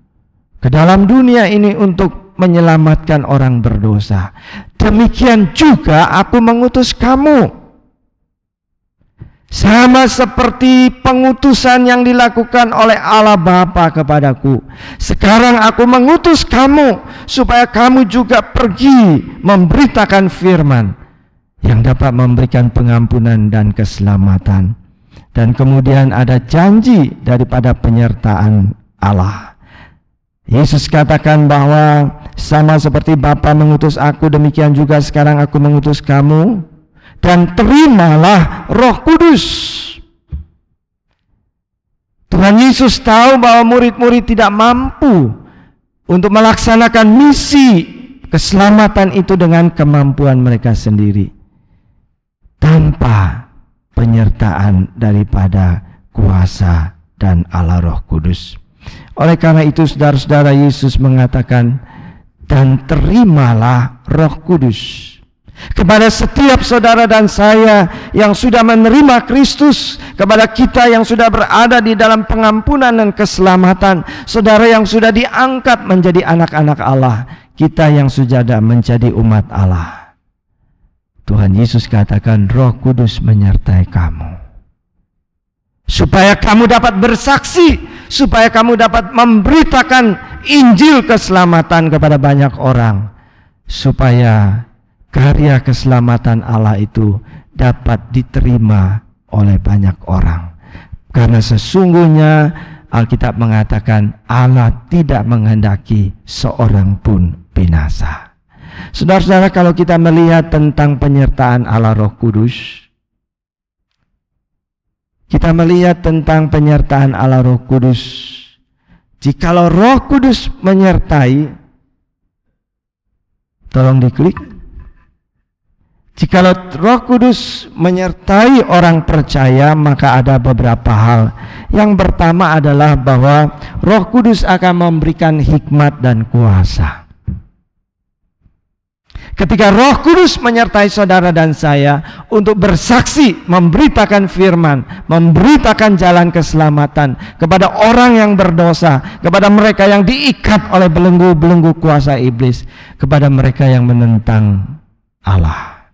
ke dalam dunia ini untuk menyelamatkan orang berdosa, demikian juga aku mengutus kamu." Sama seperti pengutusan yang dilakukan oleh Allah Bapa kepadaku, sekarang aku mengutus kamu supaya kamu juga pergi memberitakan firman yang dapat memberikan pengampunan dan keselamatan. Dan kemudian ada janji daripada penyertaan Allah. Yesus katakan bahwa sama seperti Bapa mengutus aku, demikian juga sekarang aku mengutus kamu, dan terimalah Roh Kudus. Tuhan Yesus tahu bahwa murid-murid tidak mampu untuk melaksanakan misi keselamatan itu dengan kemampuan mereka sendiri, tanpa penyertaan daripada kuasa dan Allah Roh Kudus. Oleh karena itu, saudara-saudara, Yesus mengatakan, "Dan terimalah Roh Kudus." Kepada setiap saudara dan saya yang sudah menerima Kristus, kepada kita yang sudah berada di dalam pengampunan dan keselamatan, saudara yang sudah diangkat menjadi anak-anak Allah, kita yang sudah menjadi umat Allah, Tuhan Yesus katakan, Roh Kudus menyertai kamu, supaya kamu dapat bersaksi, supaya kamu dapat memberitakan Injil keselamatan kepada banyak orang, supaya karya keselamatan Allah itu dapat diterima oleh banyak orang. Karena sesungguhnya Alkitab mengatakan Allah tidak menghendaki seorang pun binasa. Saudara-saudara, kalau kita melihat tentang penyertaan Allah Roh Kudus, kita melihat tentang penyertaan Allah Roh Kudus. Jikalau Roh Kudus menyertai, tolong diklik. Jikalau Roh Kudus menyertai orang percaya, maka ada beberapa hal. Yang pertama adalah bahwa Roh Kudus akan memberikan hikmat dan kuasa. Ketika Roh Kudus menyertai saudara dan saya untuk bersaksi, memberitakan firman, memberitakan jalan keselamatan kepada orang yang berdosa, kepada mereka yang diikat oleh belenggu-belenggu kuasa iblis, kepada mereka yang menentang Allah,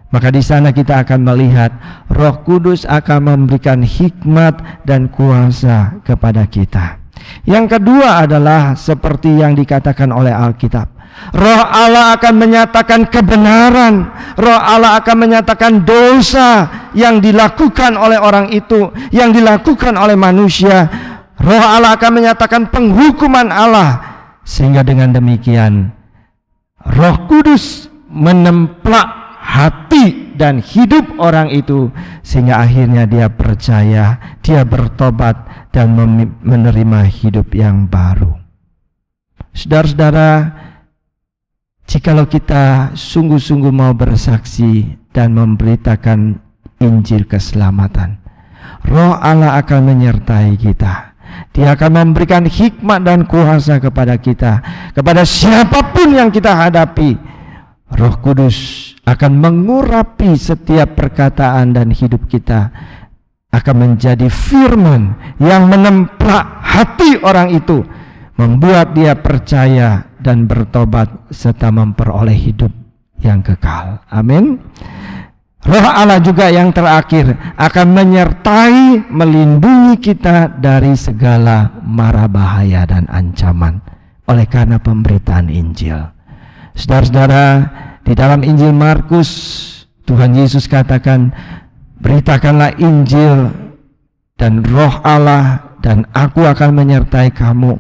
maka di sana kita akan melihat Roh Kudus akan memberikan hikmat dan kuasa kepada kita. Yang kedua adalah seperti yang dikatakan oleh Alkitab, Roh Allah akan menyatakan kebenaran. Roh Allah akan menyatakan dosa yang dilakukan oleh orang itu, yang dilakukan oleh manusia. Roh Allah akan menyatakan penghukuman Allah. Sehingga dengan demikian Roh Kudus menemplak hati dan hidup orang itu, sehingga akhirnya dia percaya, dia bertobat dan menerima hidup yang baru. Saudara-saudara, jikalau kita sungguh-sungguh mau bersaksi dan memberitakan Injil keselamatan, Roh Allah akan menyertai kita. Dia akan memberikan hikmat dan kuasa kepada kita, kepada siapapun yang kita hadapi. Roh Kudus akan mengurapi setiap perkataan dan hidup kita, akan menjadi firman yang menemplak hati orang itu, membuat dia percaya dan bertobat serta memperoleh hidup yang kekal. Amin. Roh Allah juga yang terakhir akan menyertai, melindungi kita dari segala mara bahaya dan ancaman oleh karena pemberitaan Injil. Saudara-saudara, di dalam Injil Markus, Tuhan Yesus katakan, beritakanlah Injil dan Roh Allah dan aku akan menyertai kamu,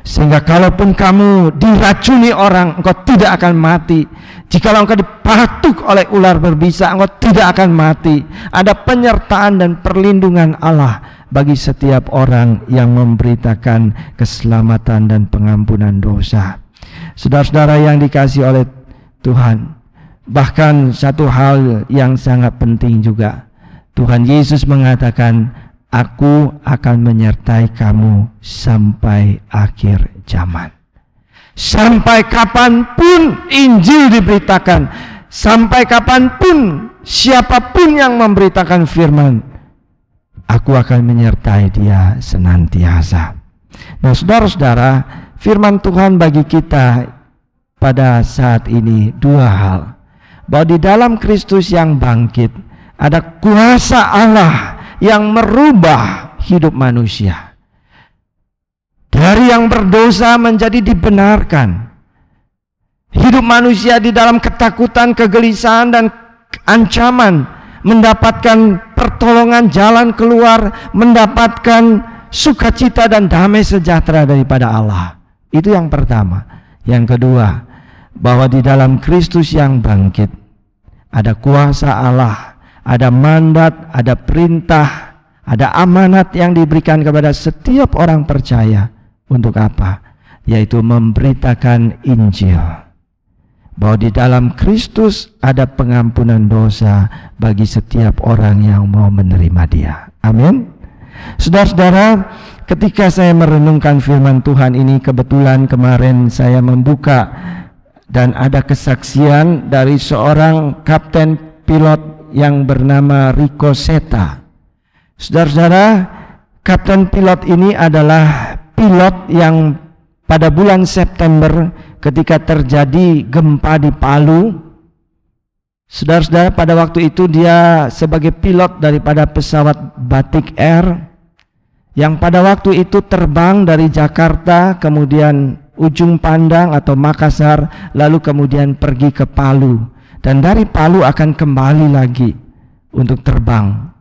sehingga kalaupun kamu diracuni orang, engkau tidak akan mati. Jikalau engkau dipatuk oleh ular berbisa, engkau tidak akan mati. Ada penyertaan dan perlindungan Allah bagi setiap orang yang memberitakan keselamatan dan pengampunan dosa. Saudara-saudara yang dikasihi oleh Tuhan, bahkan satu hal yang sangat penting juga, Tuhan Yesus mengatakan, aku akan menyertai kamu sampai akhir zaman. Sampai kapanpun Injil diberitakan, sampai kapanpun siapapun yang memberitakan firman, aku akan menyertai dia senantiasa. Nah, saudara-saudara, firman Tuhan bagi kita pada saat ini dua hal, bahwa di dalam Kristus yang bangkit ada kuasa Allah yang merubah hidup manusia. Dari yang berdosa menjadi dibenarkan. Hidup manusia di dalam ketakutan, kegelisahan, dan ancaman, mendapatkan pertolongan jalan keluar, mendapatkan sukacita dan damai sejahtera daripada Allah. Itu yang pertama. Yang kedua, bahwa di dalam Kristus yang bangkit ada kuasa Allah, ada mandat, ada perintah, ada amanat yang diberikan kepada setiap orang percaya. Untuk apa? Yaitu memberitakan Injil, bahwa di dalam Kristus ada pengampunan dosa bagi setiap orang yang mau menerima dia. Amin. Saudara-saudara, ketika saya merenungkan firman Tuhan ini, kebetulan kemarin saya membuka dan ada kesaksian dari seorang kapten pilot yang bernama Rico Seta. Saudara-saudara, kapten pilot ini adalah pilot yang pada bulan September ketika terjadi gempa di Palu, saudara-saudara, pada waktu itu dia sebagai pilot daripada pesawat Batik Air yang pada waktu itu terbang dari Jakarta, kemudian Ujung Pandang atau Makassar, lalu kemudian pergi ke Palu, dan dari Palu akan kembali lagi untuk terbang.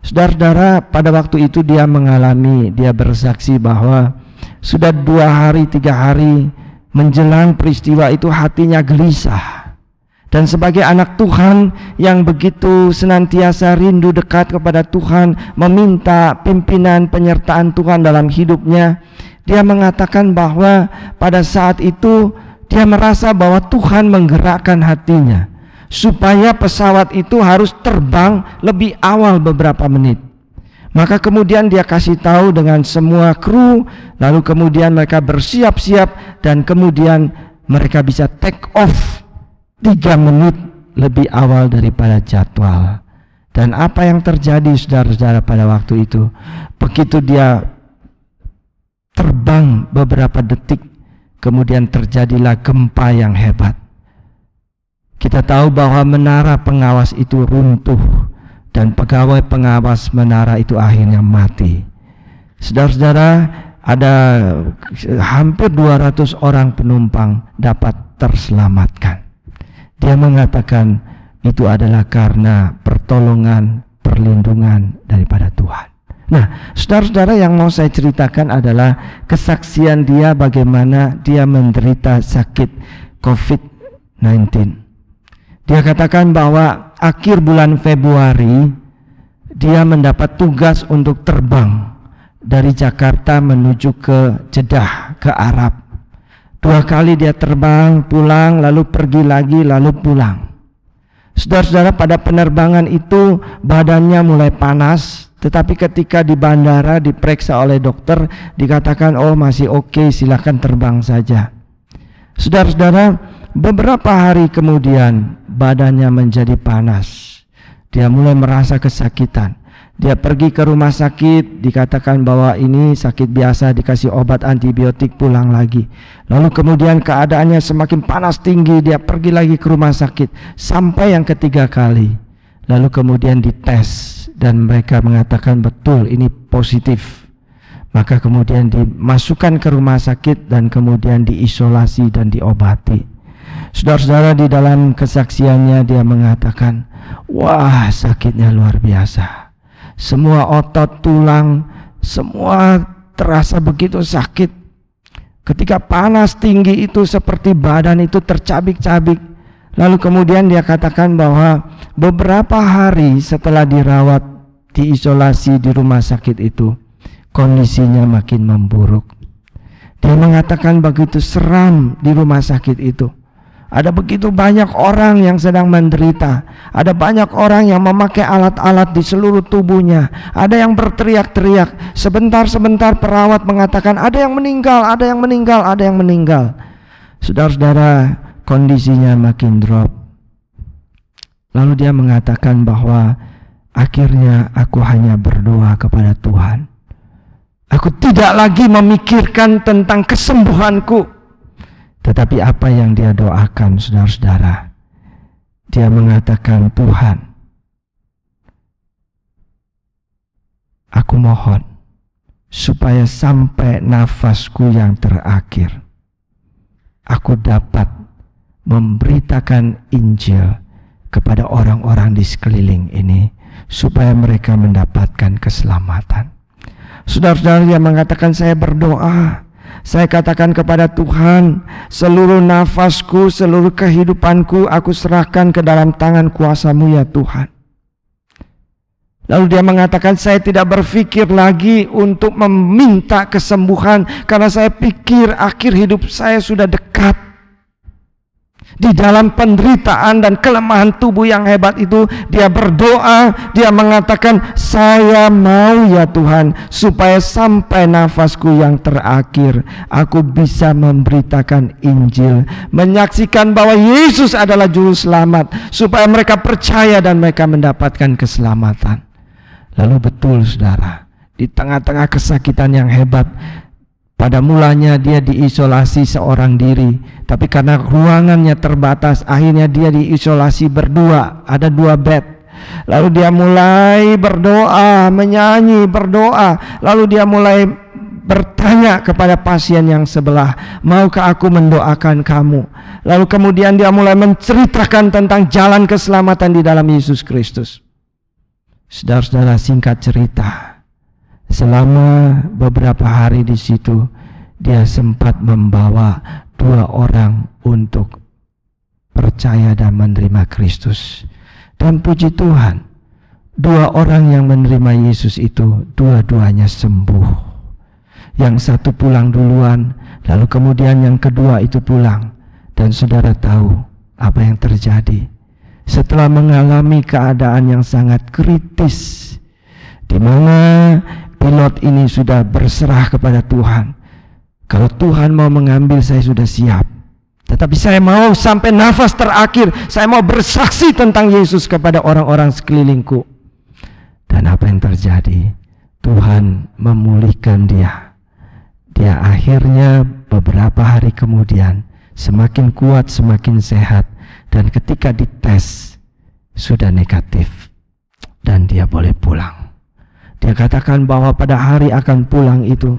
Saudara-saudara, pada waktu itu dia bersaksi bahwa sudah 2 hari 3 hari menjelang peristiwa itu hatinya gelisah. Dan sebagai anak Tuhan yang begitu senantiasa rindu dekat kepada Tuhan, meminta pimpinan penyertaan Tuhan dalam hidupnya, dia mengatakan bahwa pada saat itu dia merasa bahwa Tuhan menggerakkan hatinya supaya pesawat itu harus terbang lebih awal beberapa menit. Maka kemudian dia kasih tahu dengan semua kru, lalu kemudian mereka bersiap-siap dan kemudian mereka bisa take off 3 menit lebih awal daripada jadwal. Dan apa yang terjadi, saudara-saudara, pada waktu itu, begitu dia terbang beberapa detik, kemudian terjadilah gempa yang hebat. Kita tahu bahwa menara pengawas itu runtuh dan pegawai pengawas menara itu akhirnya mati. Saudara-saudara, ada hampir 200 orang penumpang dapat terselamatkan. Dia mengatakan itu adalah karena pertolongan, perlindungan daripada Tuhan. Nah, saudara-saudara, yang mau saya ceritakan adalah kesaksian dia bagaimana dia menderita sakit COVID-19. Dia katakan bahwa akhir bulan Februari dia mendapat tugas untuk terbang dari Jakarta menuju ke Jeddah, ke Arab. 2 kali dia terbang, pulang, lalu pergi lagi, lalu pulang. Saudara-saudara, pada penerbangan itu badannya mulai panas, tetapi ketika di bandara diperiksa oleh dokter, dikatakan oh masih oke, silakan terbang saja. Saudara-saudara, beberapa hari kemudian badannya menjadi panas. Dia mulai merasa kesakitan. Dia pergi ke rumah sakit, dikatakan bahwa ini sakit biasa, dikasih obat antibiotik, pulang lagi. Lalu kemudian keadaannya semakin panas tinggi, dia pergi lagi ke rumah sakit sampai yang ketiga kali. Lalu kemudian dites dan mereka mengatakan betul ini positif. Maka kemudian dimasukkan ke rumah sakit dan kemudian diisolasi dan diobati. Saudara-saudara, di dalam kesaksiannya dia mengatakan, wah sakitnya luar biasa. Semua otot, tulang, semua terasa begitu sakit. Ketika panas tinggi itu seperti badan itu tercabik-cabik. Lalu kemudian dia katakan bahwa beberapa hari setelah dirawat, diisolasi di rumah sakit itu, kondisinya makin memburuk. Dia mengatakan begitu seram di rumah sakit itu. Ada begitu banyak orang yang sedang menderita. Ada banyak orang yang memakai alat-alat di seluruh tubuhnya. Ada yang berteriak-teriak. Sebentar-sebentar perawat mengatakan ada yang meninggal, ada yang meninggal, ada yang meninggal. Saudara-saudara, kondisinya makin drop. Lalu dia mengatakan bahwa akhirnya aku hanya berdoa kepada Tuhan. Aku tidak lagi memikirkan tentang kesembuhanku. Tetapi apa yang dia doakan, saudara-saudara, dia mengatakan, Tuhan, aku mohon supaya sampai nafasku yang terakhir, aku dapat memberitakan Injil kepada orang-orang di sekeliling ini, supaya mereka mendapatkan keselamatan. Saudara-saudara, dia mengatakan, saya berdoa, saya katakan kepada Tuhan, seluruh nafasku, seluruh kehidupanku aku serahkan ke dalam tangan kuasa-Mu ya Tuhan. Lalu dia mengatakan, saya tidak berpikir lagi untuk meminta kesembuhan, karena saya pikir akhir hidup saya sudah dekat. Di dalam penderitaan dan kelemahan tubuh yang hebat itu, dia berdoa, dia mengatakan, saya mau ya Tuhan, supaya sampai nafasku yang terakhir, aku bisa memberitakan Injil, menyaksikan bahwa Yesus adalah juru selamat, supaya mereka percaya dan mereka mendapatkan keselamatan. Lalu betul saudara, di tengah-tengah kesakitan yang hebat, pada mulanya dia diisolasi seorang diri, tapi karena ruangannya terbatas, akhirnya dia diisolasi berdua, ada 2 bed. Lalu dia mulai berdoa, menyanyi, berdoa. Lalu dia mulai bertanya kepada pasien yang sebelah, maukah aku mendoakan kamu? Lalu kemudian dia mulai menceritakan tentang jalan keselamatan di dalam Yesus Kristus. Saudara-saudara, singkat cerita, selama beberapa hari di situ, dia sempat membawa 2 orang untuk percaya dan menerima Kristus. Dan puji Tuhan, 2 orang yang menerima Yesus itu, dua-duanya sembuh. Yang satu pulang duluan, lalu kemudian yang kedua itu pulang. Dan saudara tahu apa yang terjadi. Setelah mengalami keadaan yang sangat kritis, di mana pilot ini sudah berserah kepada Tuhan. Kalau Tuhan mau mengambil, saya sudah siap. Tetapi saya mau sampai nafas terakhir, saya mau bersaksi tentang Yesus kepada orang-orang sekelilingku. Dan apa yang terjadi? Tuhan memulihkan dia. Dia akhirnya beberapa hari kemudian semakin kuat, semakin sehat. Dan ketika dites sudah negatif, dan dia boleh pulang. Dia katakan bahwa pada hari akan pulang itu,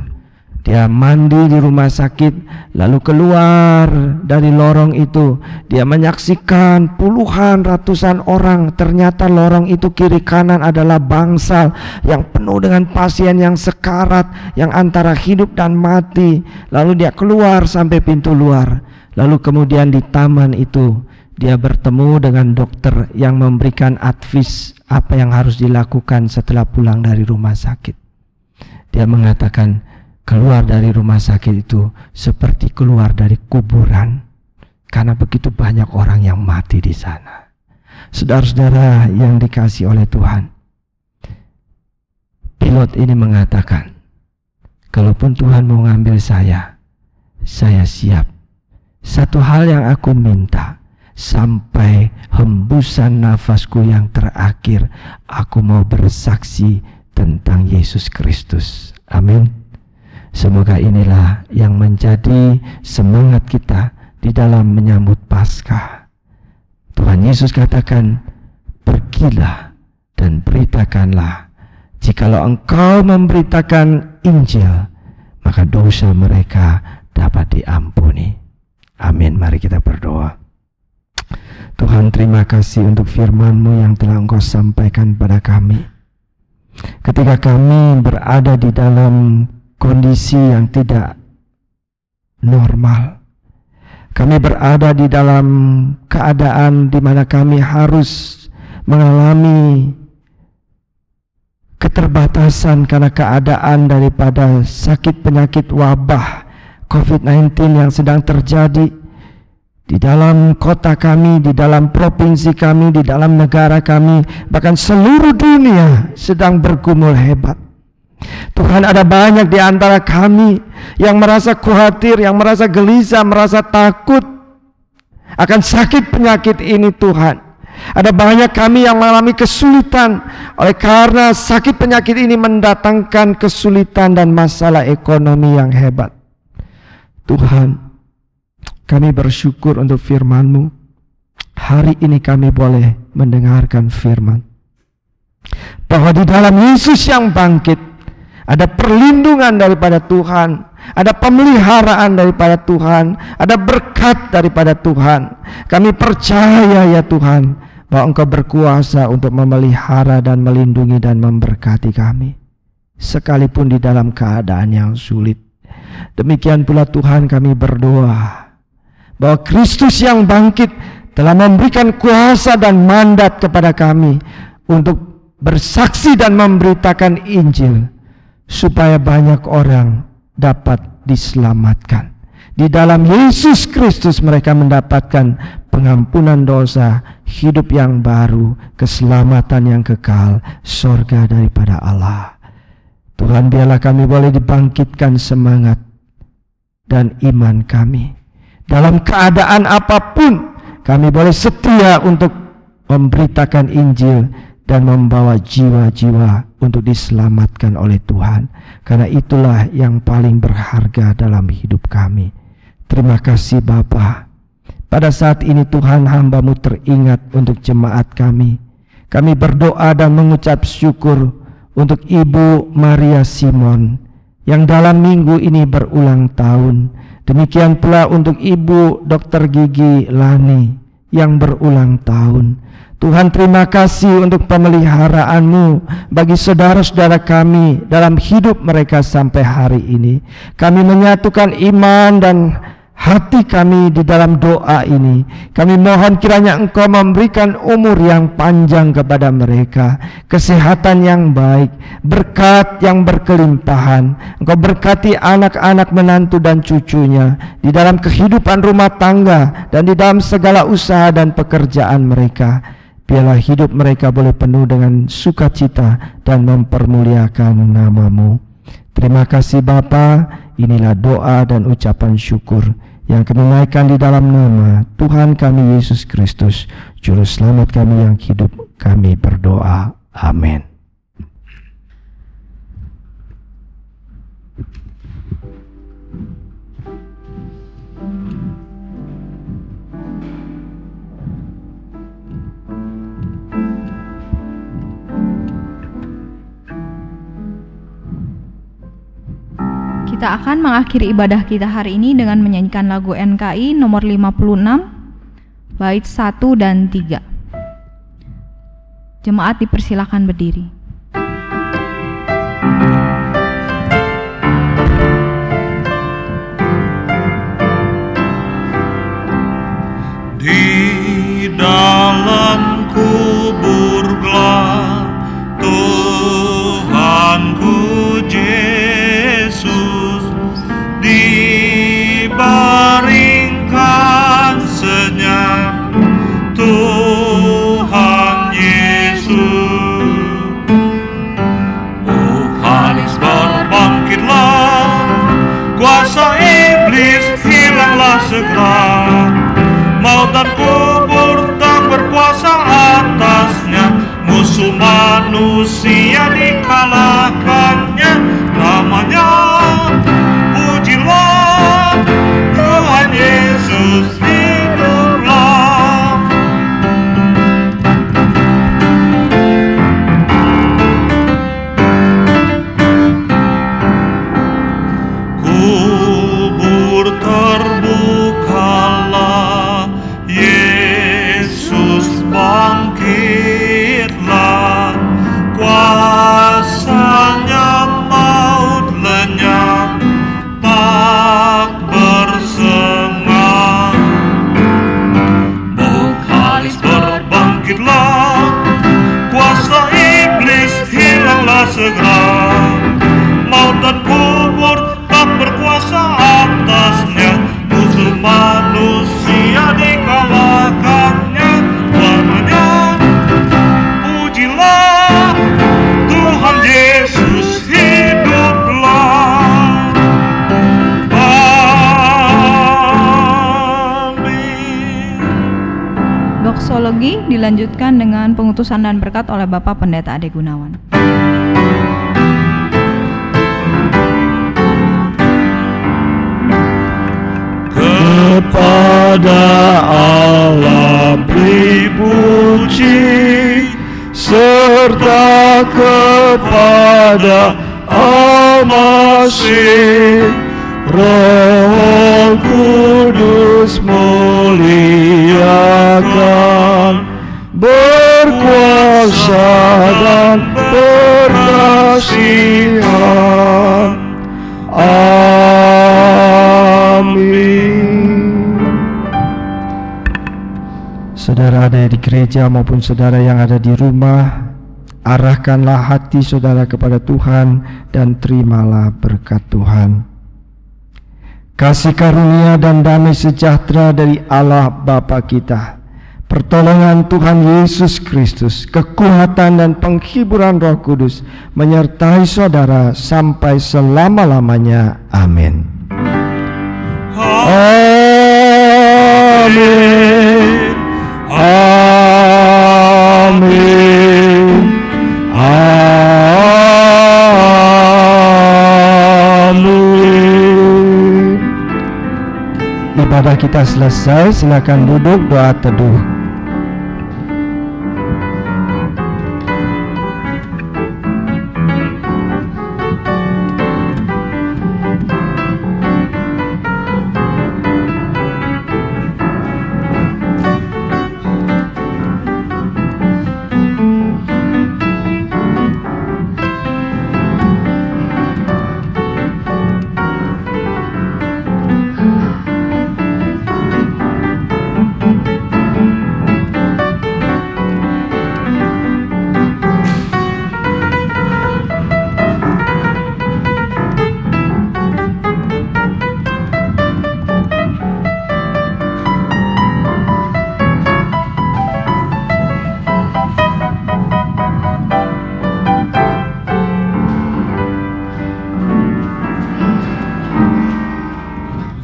dia mandi di rumah sakit, lalu keluar dari lorong itu, dia menyaksikan puluhan, ratusan orang. Ternyata lorong itu kiri kanan adalah bangsal yang penuh dengan pasien yang sekarat, yang antara hidup dan mati. Lalu dia keluar sampai pintu luar. Lalu kemudian di taman itu, Dia bertemu dengan dokter yang memberikan advice apa yang harus dilakukan setelah pulang dari rumah sakit. Dia mengatakan keluar dari rumah sakit itu seperti keluar dari kuburan, karena begitu banyak orang yang mati di sana. Saudara-saudara yang dikasihi oleh Tuhan, pilot ini mengatakan, kalaupun Tuhan mau ngambil saya siap. Satu hal yang aku minta, sampai hembusan nafasku yang terakhir, aku mau bersaksi tentang Yesus Kristus. Amin. Semoga inilah yang menjadi semangat kita di dalam menyambut Paskah. Tuhan Yesus katakan, pergilah dan beritakanlah. Jikalau engkau memberitakan Injil, maka dosa mereka dapat diampuni. Amin. Mari kita berdoa. Tuhan, terima kasih untuk firman-Mu yang telah Engkau sampaikan pada kami. Ketika kami berada di dalam kondisi yang tidak normal, kami berada di dalam keadaan di mana kami harus mengalami keterbatasan karena keadaan daripada sakit penyakit wabah COVID-19 yang sedang terjadi di dalam kota kami, di dalam provinsi kami, di dalam negara kami, bahkan seluruh dunia sedang bergumul hebat. Tuhan, ada banyak di antara kami yang merasa khawatir, yang merasa gelisah, merasa takut akan sakit penyakit ini. Tuhan, ada banyak kami yang mengalami kesulitan oleh karena sakit penyakit ini mendatangkan kesulitan dan masalah ekonomi yang hebat. Tuhan, kami bersyukur untuk firman-Mu. Hari ini kami boleh mendengarkan firman bahwa di dalam Yesus yang bangkit ada perlindungan daripada Tuhan, ada pemeliharaan daripada Tuhan, ada berkat daripada Tuhan. Kami percaya ya Tuhan, bahwa Engkau berkuasa untuk memelihara dan melindungi dan memberkati kami, sekalipun di dalam keadaan yang sulit. Demikian pula Tuhan, kami berdoa bahwa Kristus yang bangkit telah memberikan kuasa dan mandat kepada kami untuk bersaksi dan memberitakan Injil, supaya banyak orang dapat diselamatkan. Di dalam Yesus Kristus mereka mendapatkan pengampunan dosa, hidup yang baru, keselamatan yang kekal, sorga daripada Allah. Tuhan, biarlah kami boleh dibangkitkan semangat dan iman kami. Dalam keadaan apapun, kami boleh setia untuk memberitakan Injil dan membawa jiwa-jiwa untuk diselamatkan oleh Tuhan. Karena itulah yang paling berharga dalam hidup kami. Terima kasih Bapa. Pada saat ini Tuhan, hamba-Mu teringat untuk jemaat kami. Kami berdoa dan mengucap syukur untuk Ibu Maria Simon yang dalam minggu ini berulang tahun. Demikian pula untuk Ibu Dr. Gigi Lani yang berulang tahun. Tuhan, terima kasih untuk pemeliharaan-Mu bagi saudara-saudara kami dalam hidup mereka sampai hari ini. Kami menyatukan iman dan hati kami di dalam doa ini. Kami mohon kiranya Engkau memberikan umur yang panjang kepada mereka, kesehatan yang baik, berkat yang berkelimpahan. Engkau berkati anak-anak, menantu dan cucunya di dalam kehidupan rumah tangga dan di dalam segala usaha dan pekerjaan mereka. Biarlah hidup mereka boleh penuh dengan sukacita dan mempermuliakan nama-Mu. Terima kasih Bapa. Inilah doa dan ucapan syukur yang kami naikkan di dalam nama Tuhan kami Yesus Kristus, Juru Selamat kami yang hidup. Kami berdoa. Amin. Kita akan mengakhiri ibadah kita hari ini dengan menyanyikan lagu NKI nomor 56, bait 1 dan 3. Jemaat dipersilakan berdiri. Di dalam kubur gelap, Tuhanku Yesus dibaringkan senyap, Tuhan Yesus. Tuhan berbangkitlah, kuasa iblis hilanglah segera, maut dan kubur tak berkuasa atasnya, musuh manusia dikalahkannya. Namanya pujilah, Tuhan Yesus hiduplah. Kubur terbukalah, Yesus bangkitlah, kuasanya maut lenyap, tak bersemak. Bengkalis berbangkitlah, kuasa iblis hilanglah segera, maut dan kubur tak berkuasa atasnya, musuh manusia dikalahkannya. Namanya pujilah, Tuhan Yesus hiduplah. Amin. Doksologi dilanjutkan dengan pengutusan dan berkat oleh Bapak Pendeta Ade Gunawan. Kepada Allah beri puji, serta kepada Al-Masih, Roh Kudus muliakan, berkuasa dan berkasihan. Amin. Saudara ada di gereja maupun saudara yang ada di rumah, arahkanlah hati saudara kepada Tuhan dan terimalah berkat Tuhan. Kasih karunia dan damai sejahtera dari Allah Bapa kita, pertolongan Tuhan Yesus Kristus, kekuatan dan penghiburan Roh Kudus menyertai saudara sampai selama-lamanya. Amin. Amin. Amin. Amin. Ibadah kita selesai, silakan duduk doa teduh.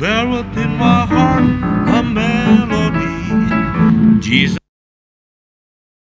There within my heart a melody, Jesus.